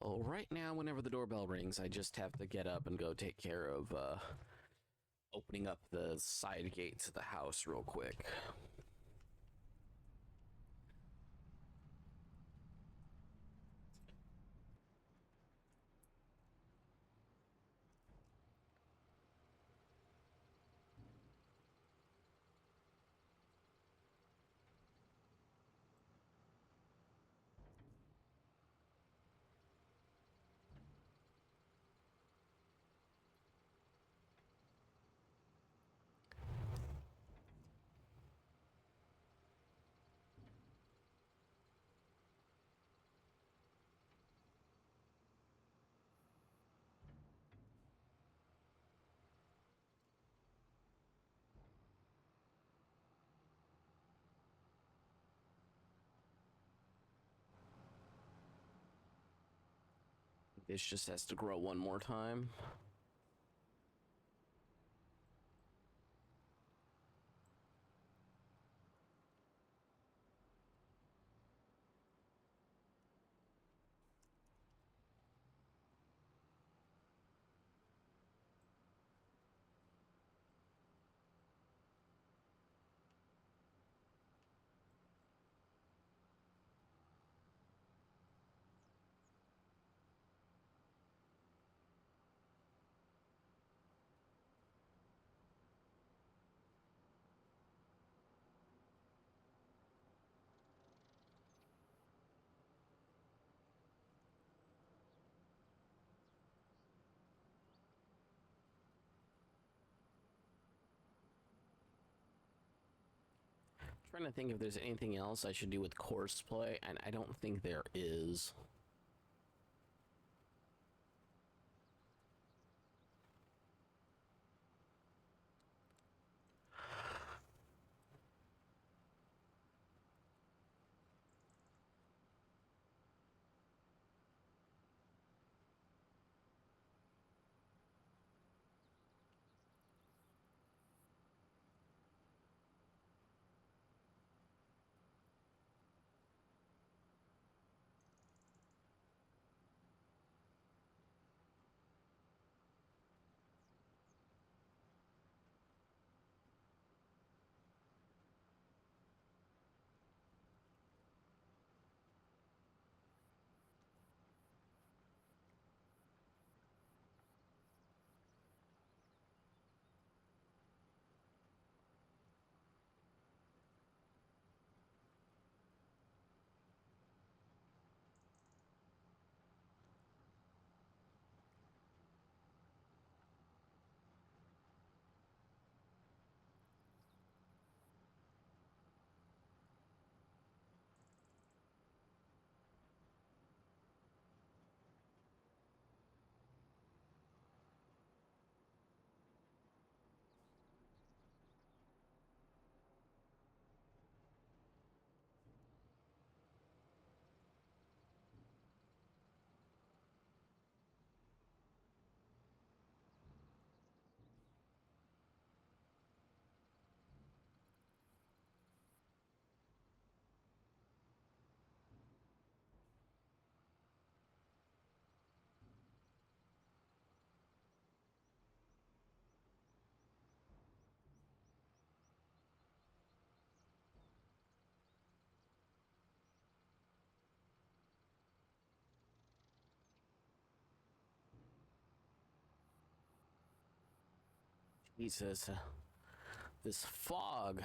Oh, right now, whenever the doorbell rings, I just have to get up and go take care of opening up the side gate to the house real quick. This just has to grow one more time. Trying to think if there's anything else I should do with courseplay, and I don't think there is. Jesus, this fog.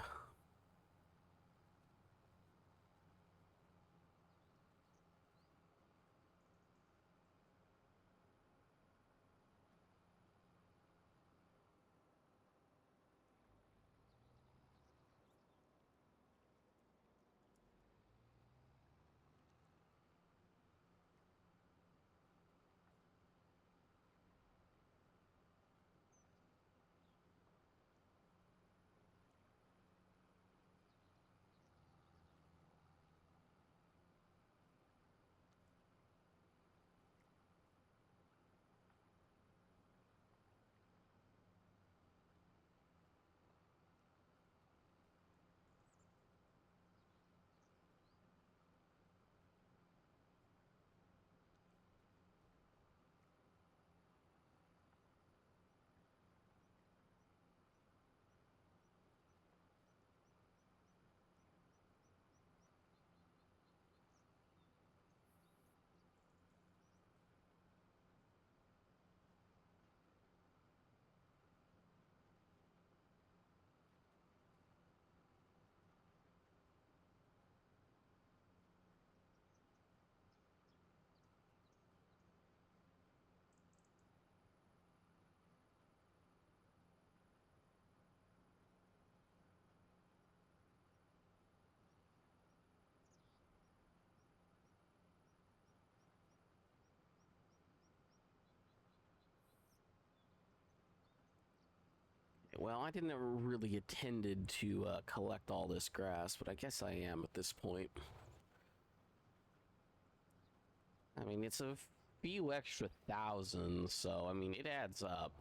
Well, I didn't ever really intended to collect all this grass, but I guess I am at this point. I mean, it's a few extra thousands, so I mean, it adds up.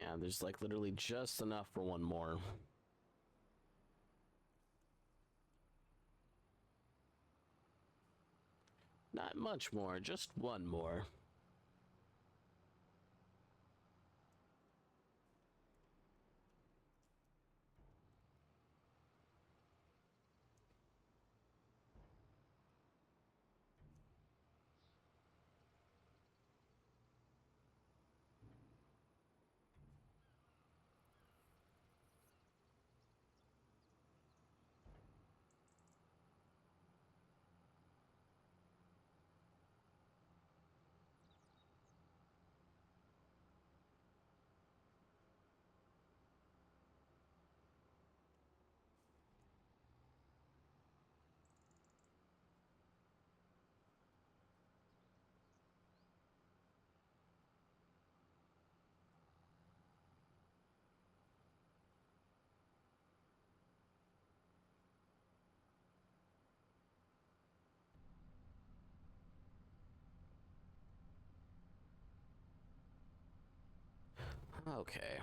Yeah, there's like literally just enough for one more. Not much more, just one more. Okay.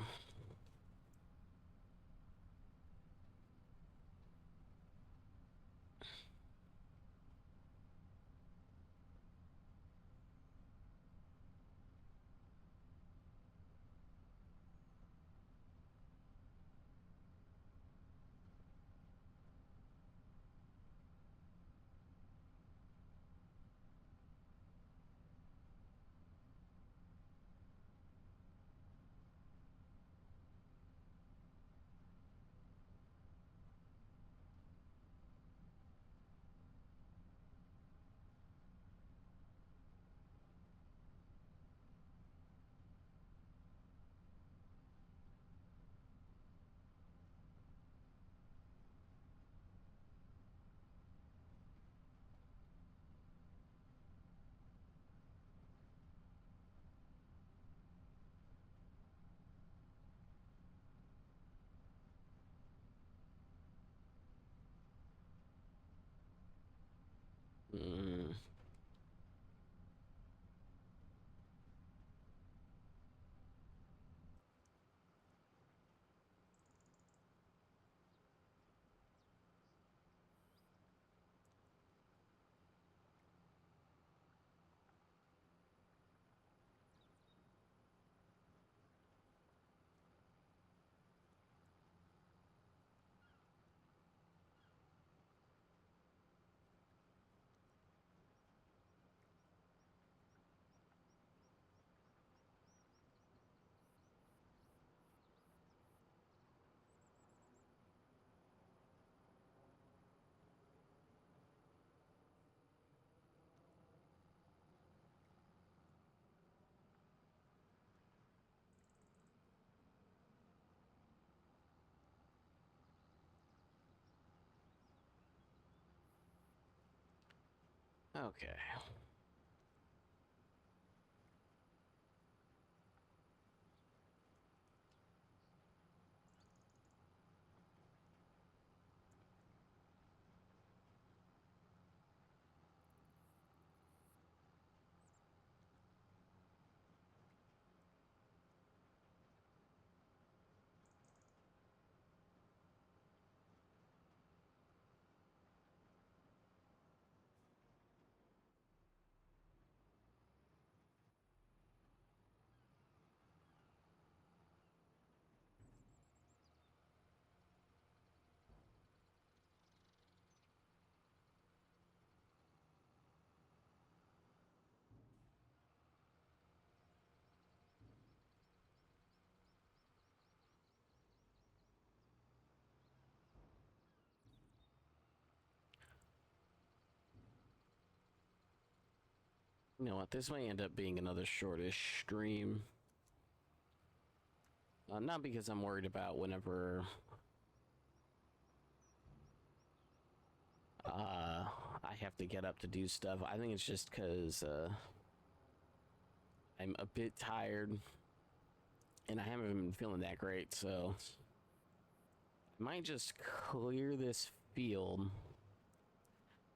Okay. You know what? This may end up being another shortish stream. Not because I'm worried about whenever I have to get up to do stuff. I think it's just because I'm a bit tired and I haven't been feeling that great, so I might just clear this field,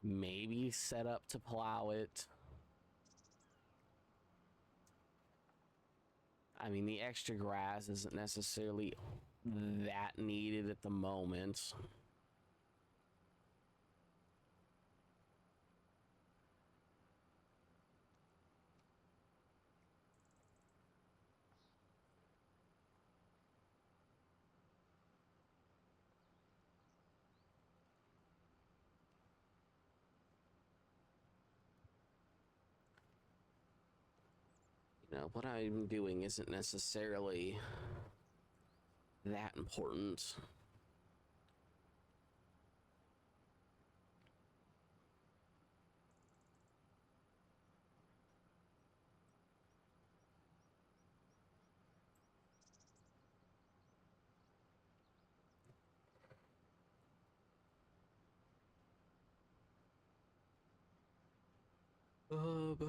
maybe set up to plow it. I mean, the extra grass isn't necessarily that needed at the moment. You know, what I'm doing isn't necessarily that important. But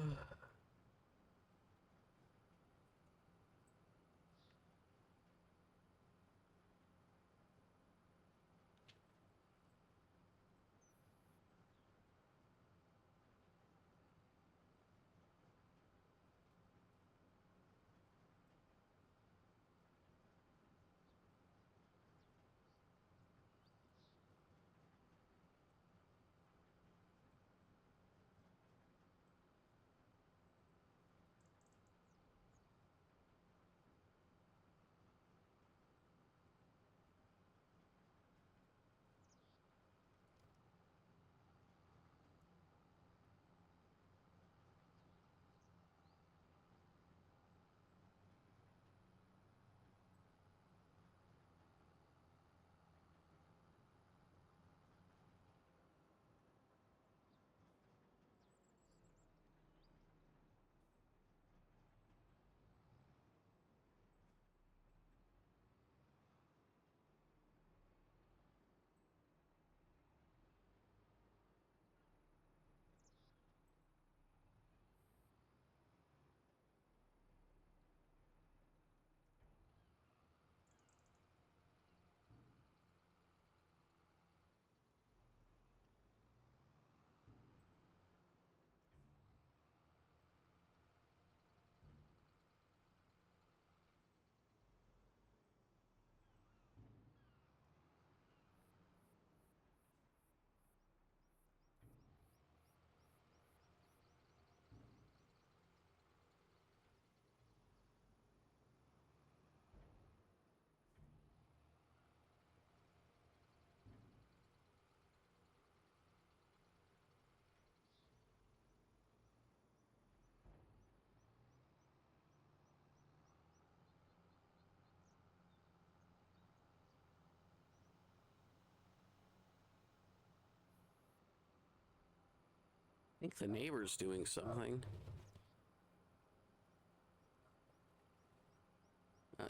I think the neighbor's doing something.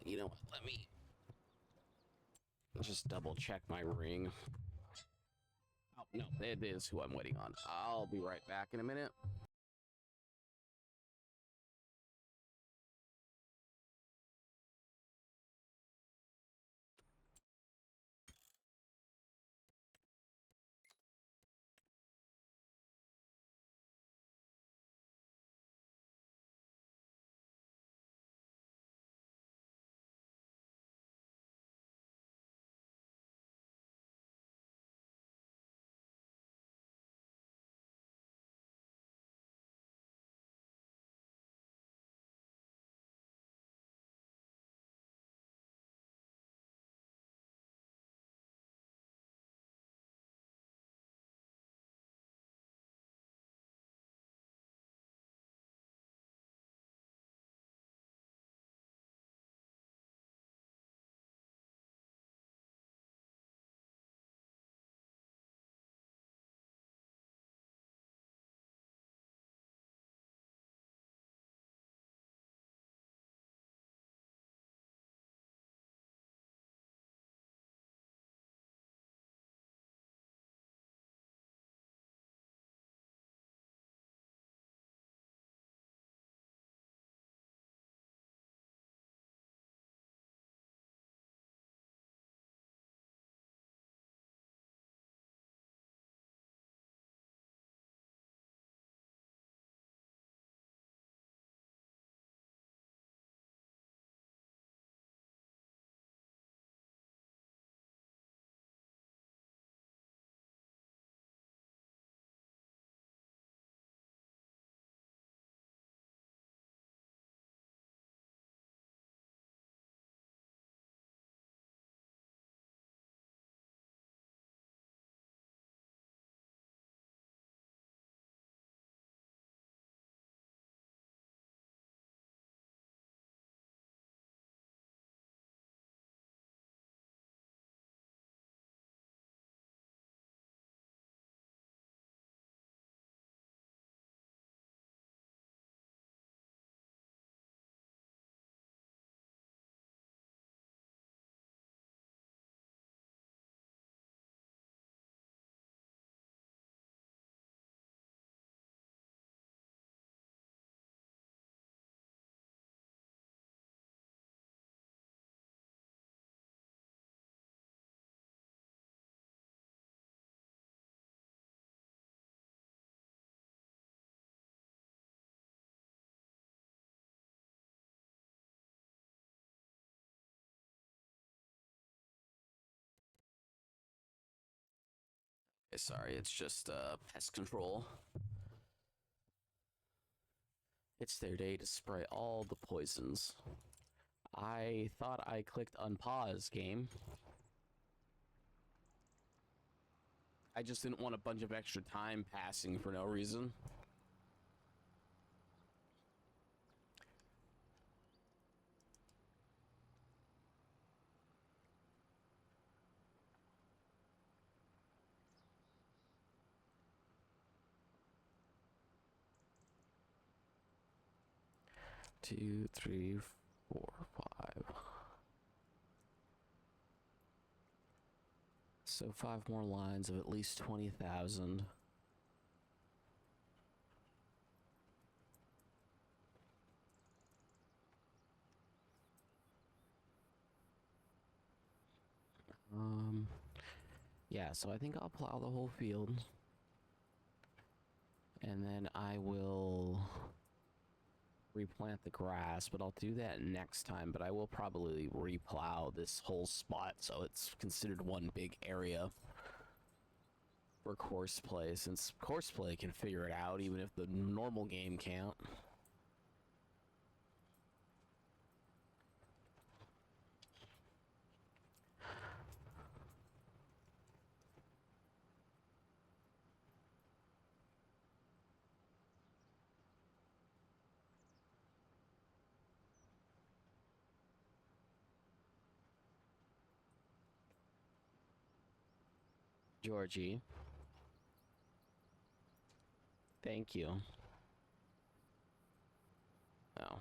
You know what? Let me just double check my ring. Oh, no, it is who I'm waiting on. I'll be right back in a minute. Sorry, it's just pest control. It's their day to spray all the poisons. I thought I clicked unpause game. I just didn't want a bunch of extra time passing for no reason. Two, three, four, five. So 5 more lines of at least 20,000. Yeah, so I think I'll plow the whole field. And then I will replant the grass, but I'll do that next time. But I will probably replow this whole spot so it's considered one big area for courseplay, since courseplay can figure it out even if the normal game can't. Georgie. Thank you. Oh.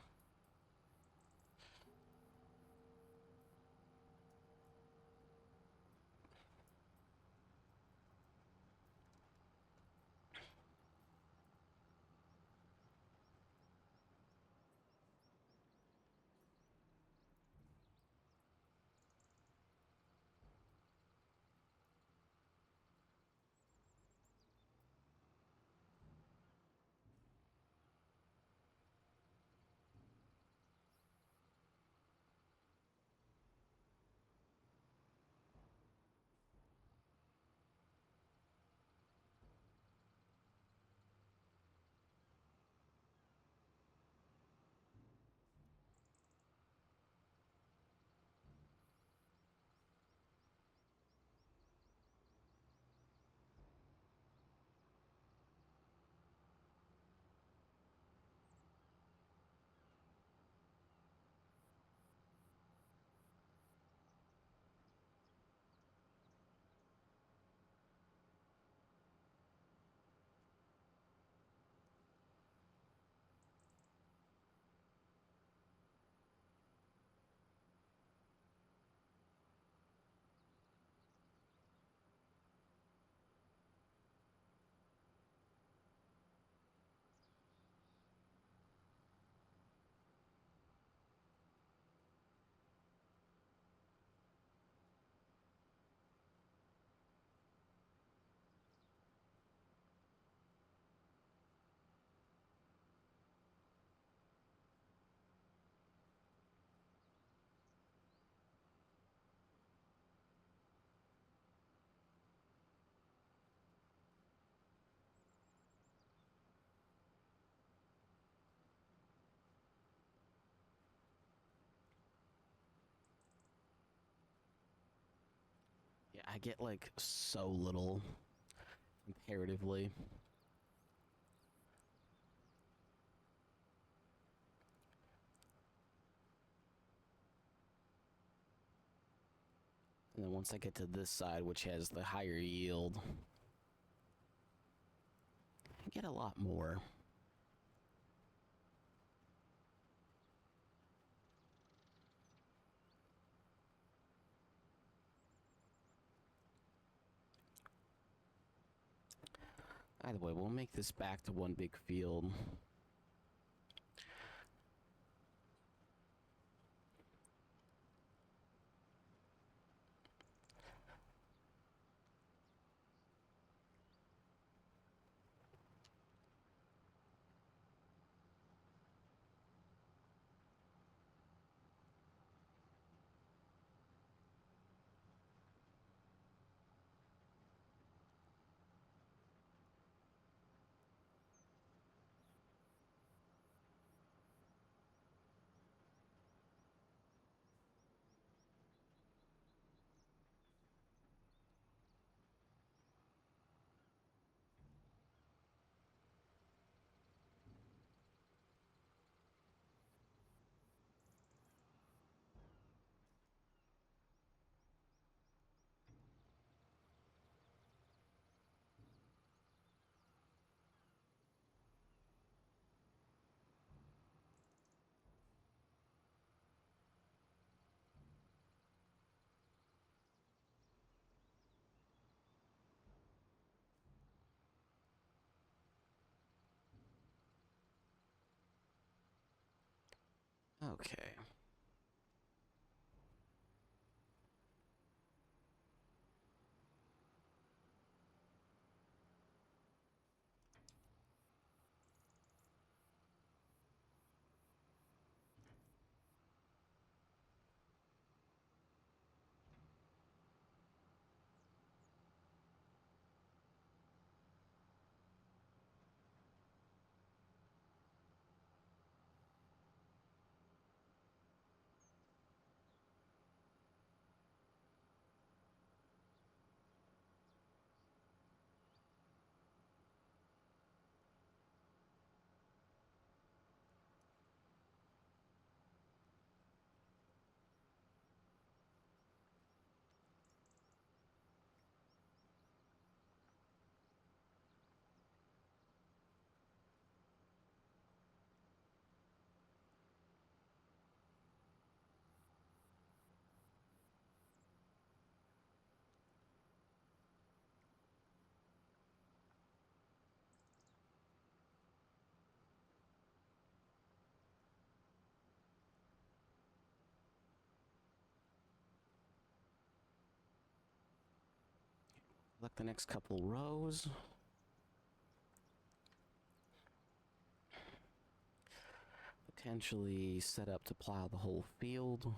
I get like so little comparatively. And then once I get to this side, which has the higher yield, I get a lot more. Either way, we'll make this back to one big field. Okay. Select the next couple rows. Potentially set up to plow the whole field.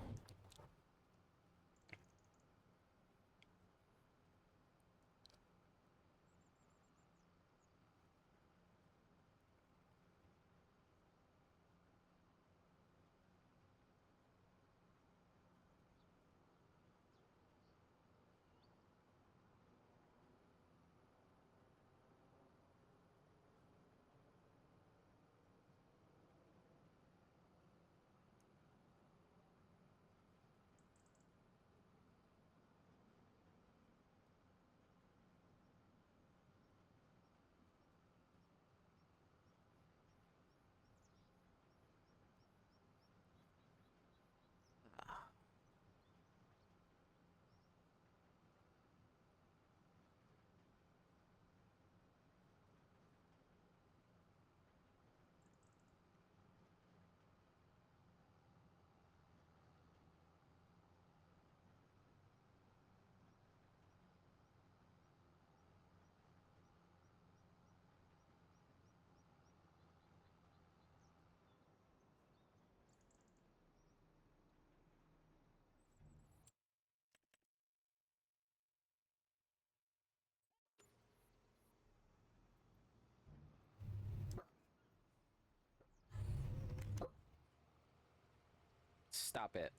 Stop it.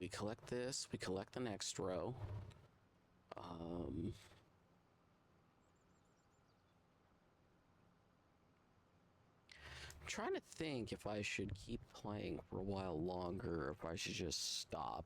We collect this, we collect the next row. I'm trying to think if I should keep playing for a while longer or if I should just stop.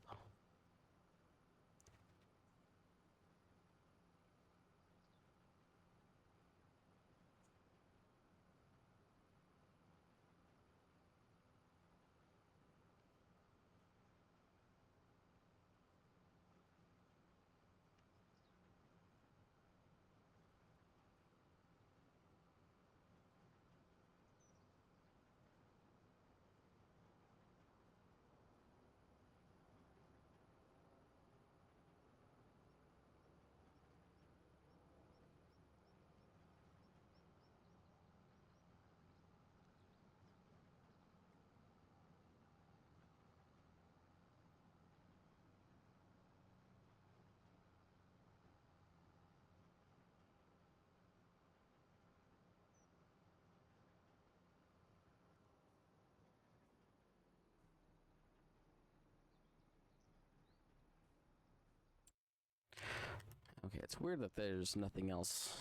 Okay, it's weird that there's nothing else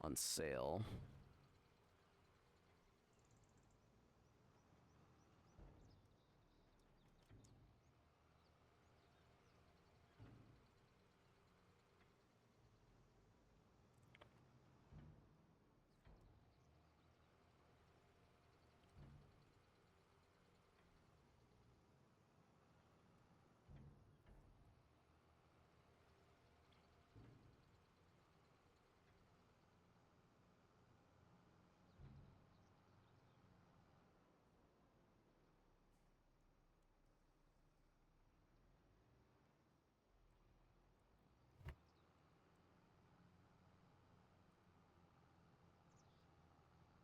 on sale.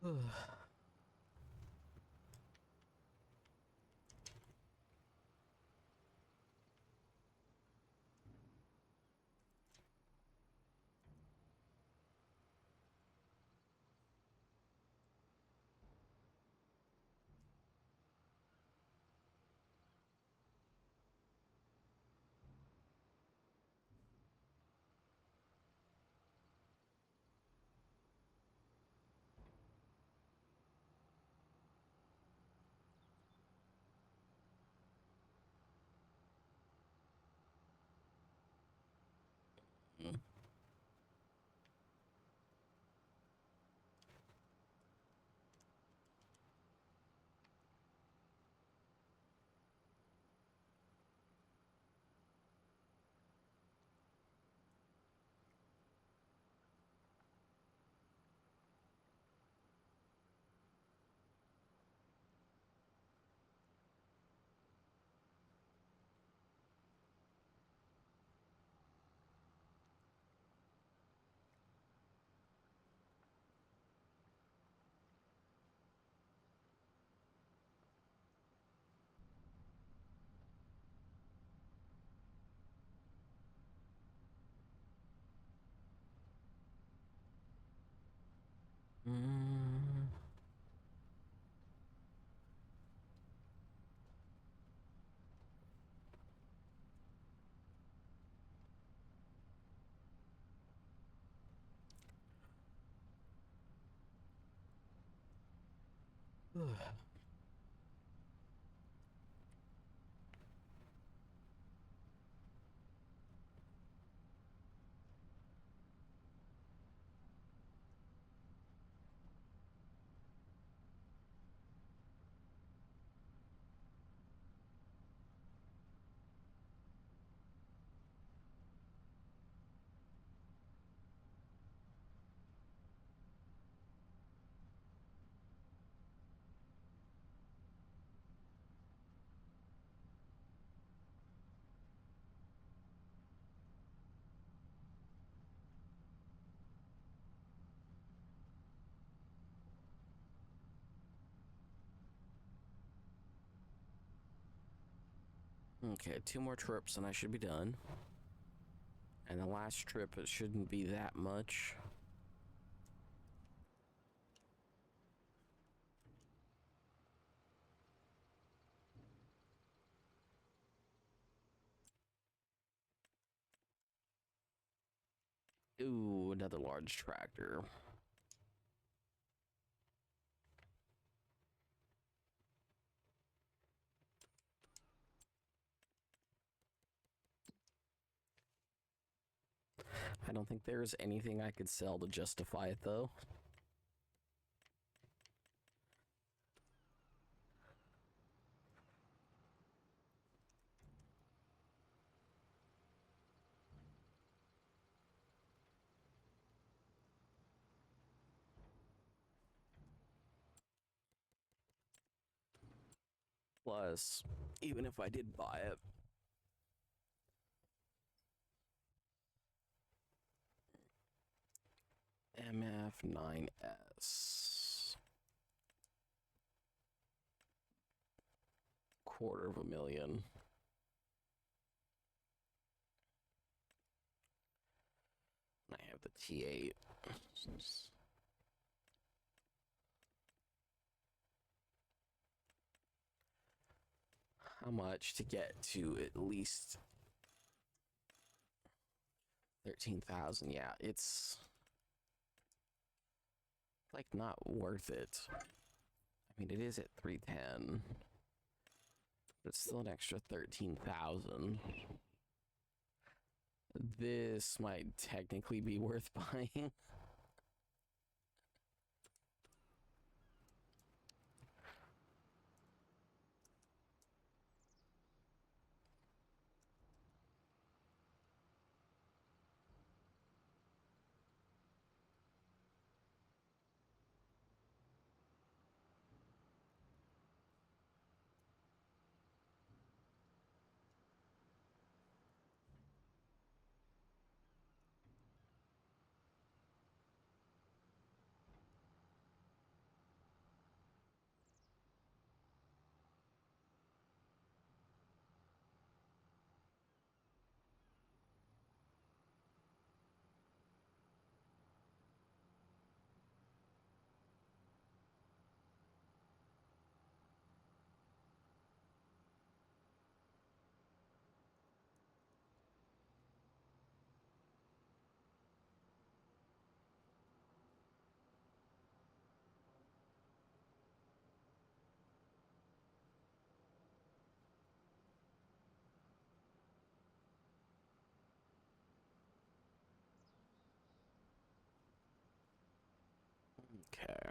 Mm. Okay, 2 more trips and I should be done. And the last trip, it shouldn't be that much. Ooh, another large tractor. I don't think there's anything I could sell to justify it, though. Plus, even if I did buy it, MF9S, $250,000. I have the T8. How much to get to at least 13,000? Yeah, it's like not worth it. I mean, it is at 310, but it's still an extra 13,000. This might technically be worth buying. Okay.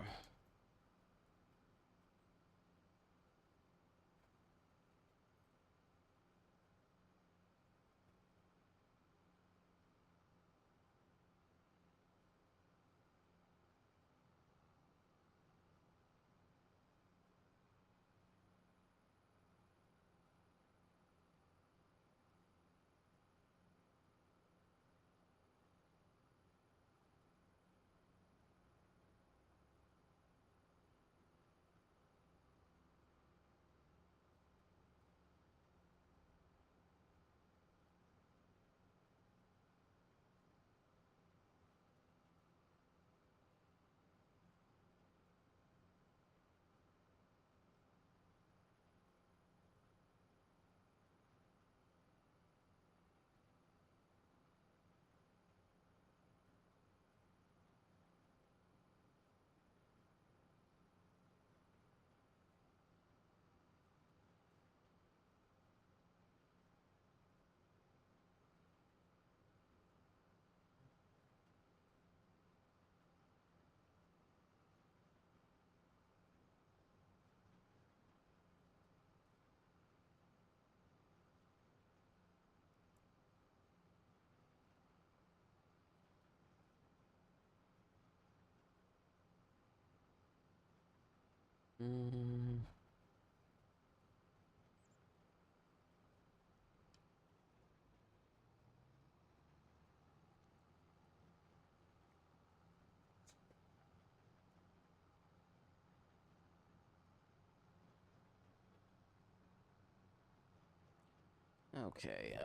Mm. Okay,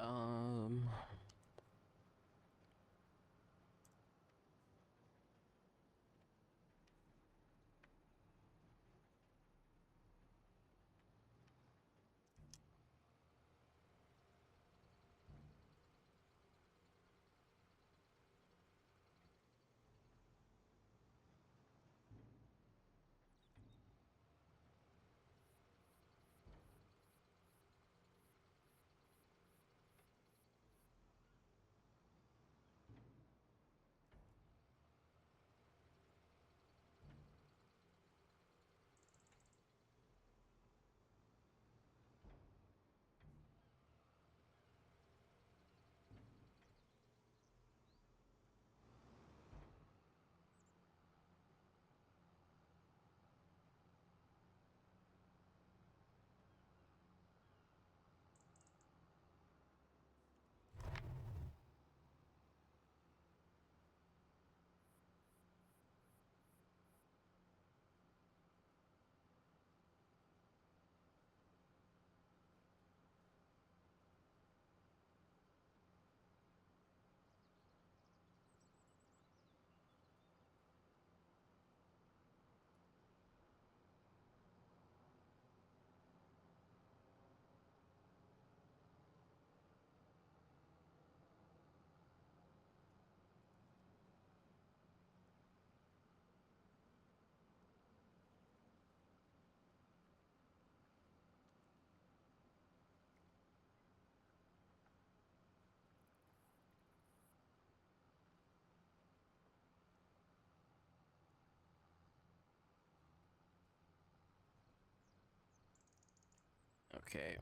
Okay.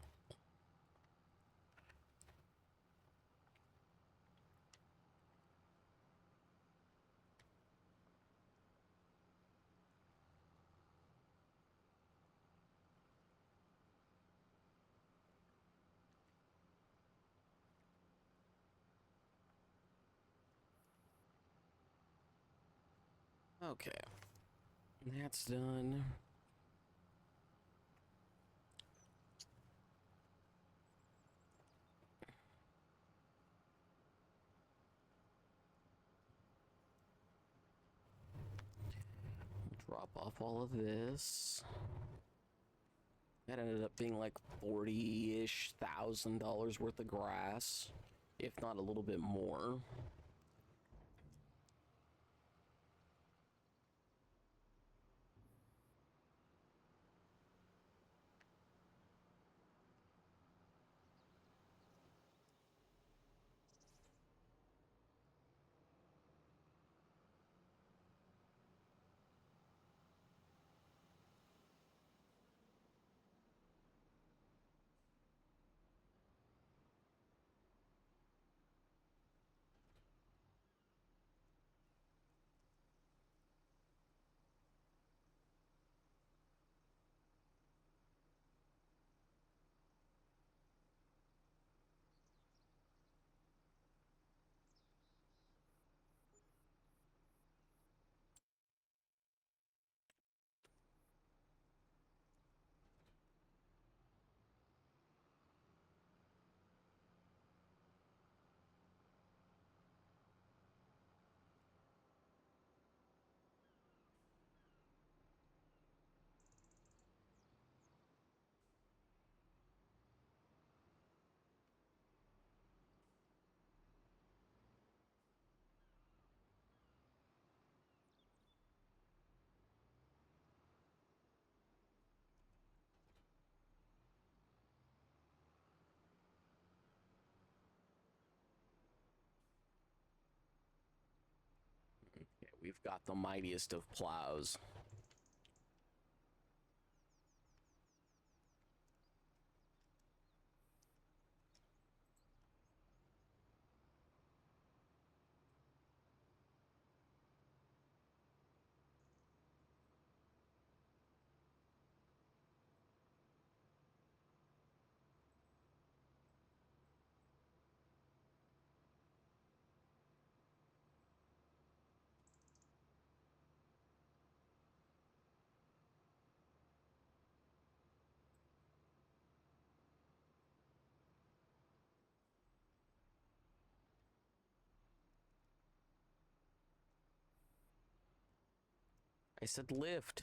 Okay. That's done. Drop off all of this. That ended up being like 40-ish thousand dollars worth of grass, if not a little bit more. Okay, we've got the mightiest of plows. I said lift.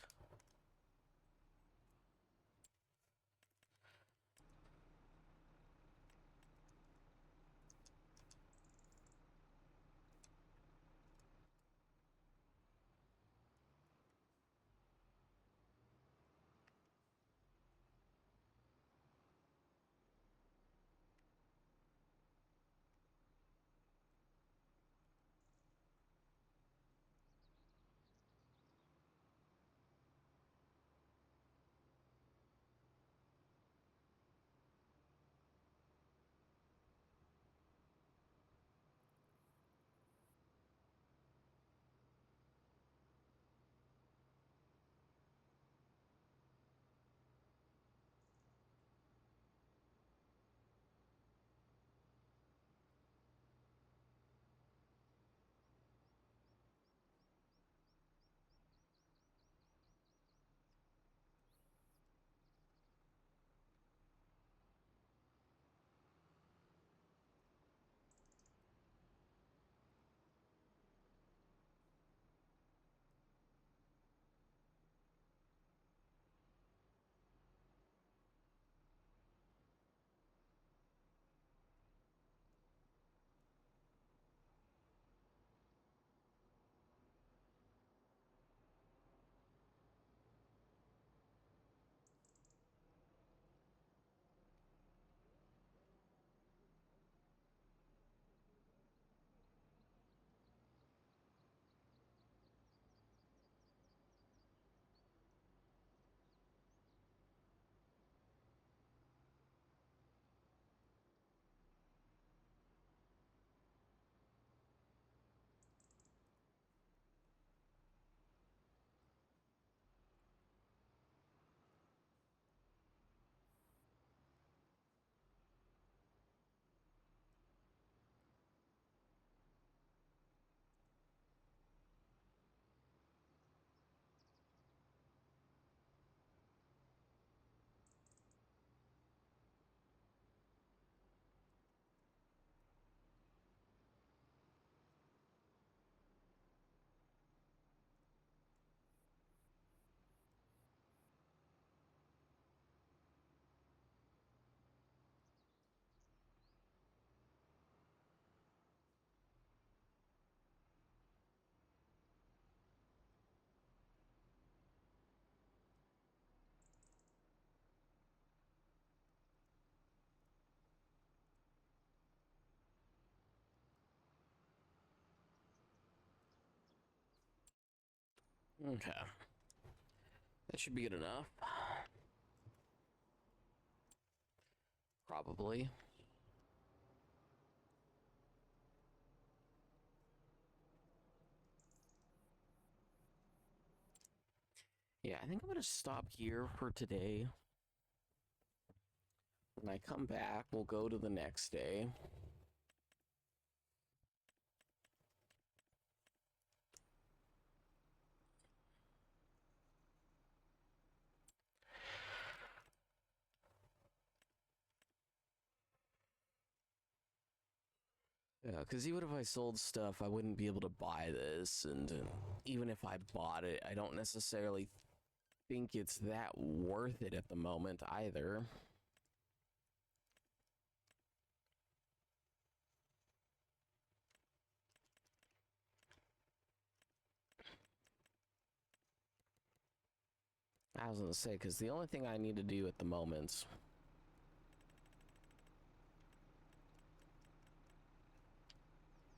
Okay. That should be good enough. Probably. Yeah, I think I'm gonna stop here for today. When I come back, we'll go to the next day. Yeah, because even if I sold stuff, I wouldn't be able to buy this, and even if I bought it, I don't necessarily think it's that worth it at the moment either. I was gonna say, because the only thing I need to do at the moment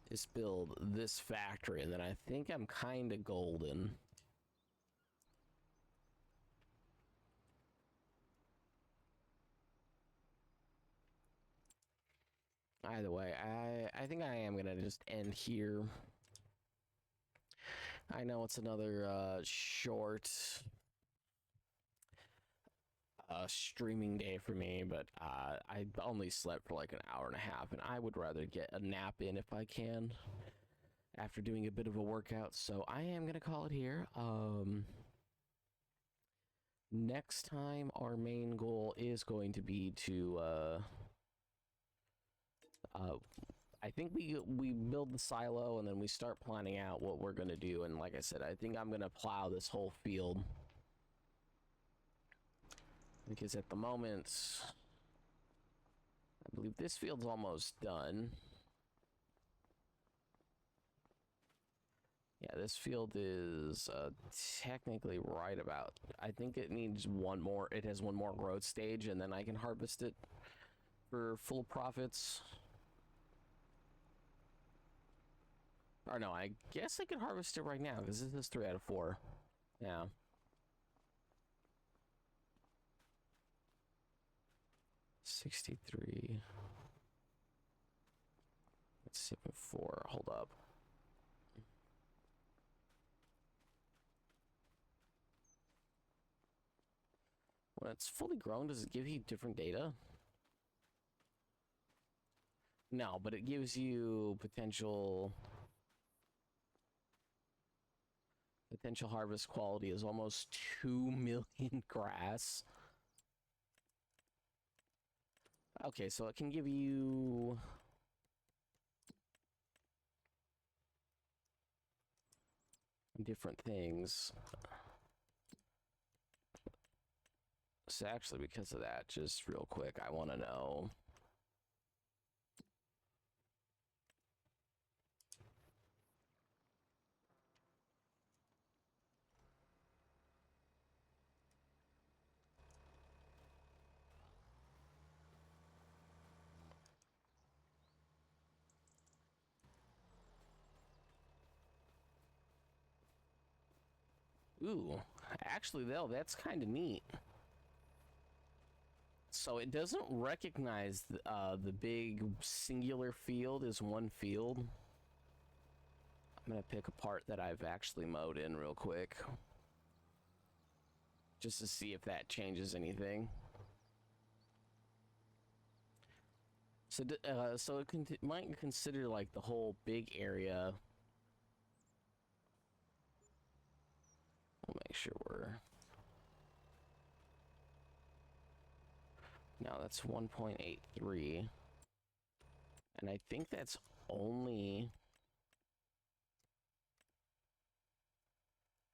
is build this factory, and then I think I'm kind of golden. Either way, I think I am gonna just end here. I know it's another short streaming day for me, but I only slept for like an hour and a half, and I would rather get a nap in if I can after doing a bit of a workout. So I am gonna call it here. Next time, our main goal is going to be to I think we build the silo and then we start planning out what we're gonna do. And like I said, I think I'm gonna plow this whole field because at the moment, I believe this field's almost done. Yeah, this field is technically right about. I think it needs one more. It has one more growth stage, and then I can harvest it for full profits. Or no, I guess I could harvest it right now because this is 3 out of 4. Yeah. $63. It's 74. Hold up. When it's fully grown, does it give you different data? No, but it gives you potential harvest quality is almost 2 million grass. Okay, so it can give you different things. So actually, because of that, just real quick, I want to know. Ooh, actually, though, that's kind of neat. So it doesn't recognize the big singular field as one field. I'm gonna pick a part that I've actually mowed in real quick, just to see if that changes anything. So, so it might consider like the whole big area. We'll make sure we're. No, that's 1.83. And I think that's only.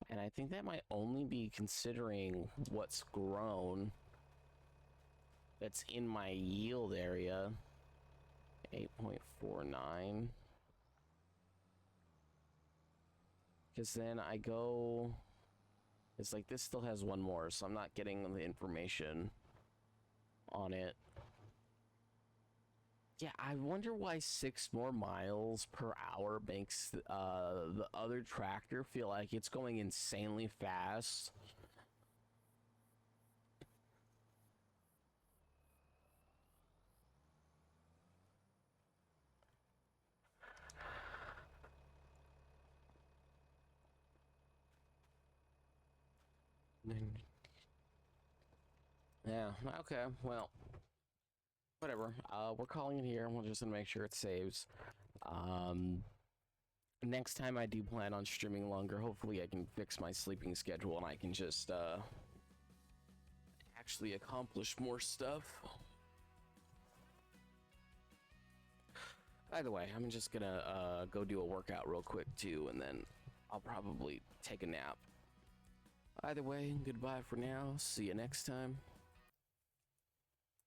And I think that might only be considering what's grown that's in my yield area. 8.49. Because then I go. It's like this still has one more, so I'm not getting the information on it. Yeah, I wonder why 6 more miles per hour makes the other tractor feel like it's going insanely fast. Yeah, okay, well, whatever. We're calling it here. We're just gonna make sure it saves. Um, Next time I do plan on streaming longer, hopefully I can fix my sleeping schedule and I can just actually accomplish more stuff. By the way, I'm just gonna go do a workout real quick too, and then I'll probably take a nap. Either way, goodbye for now. See you next time.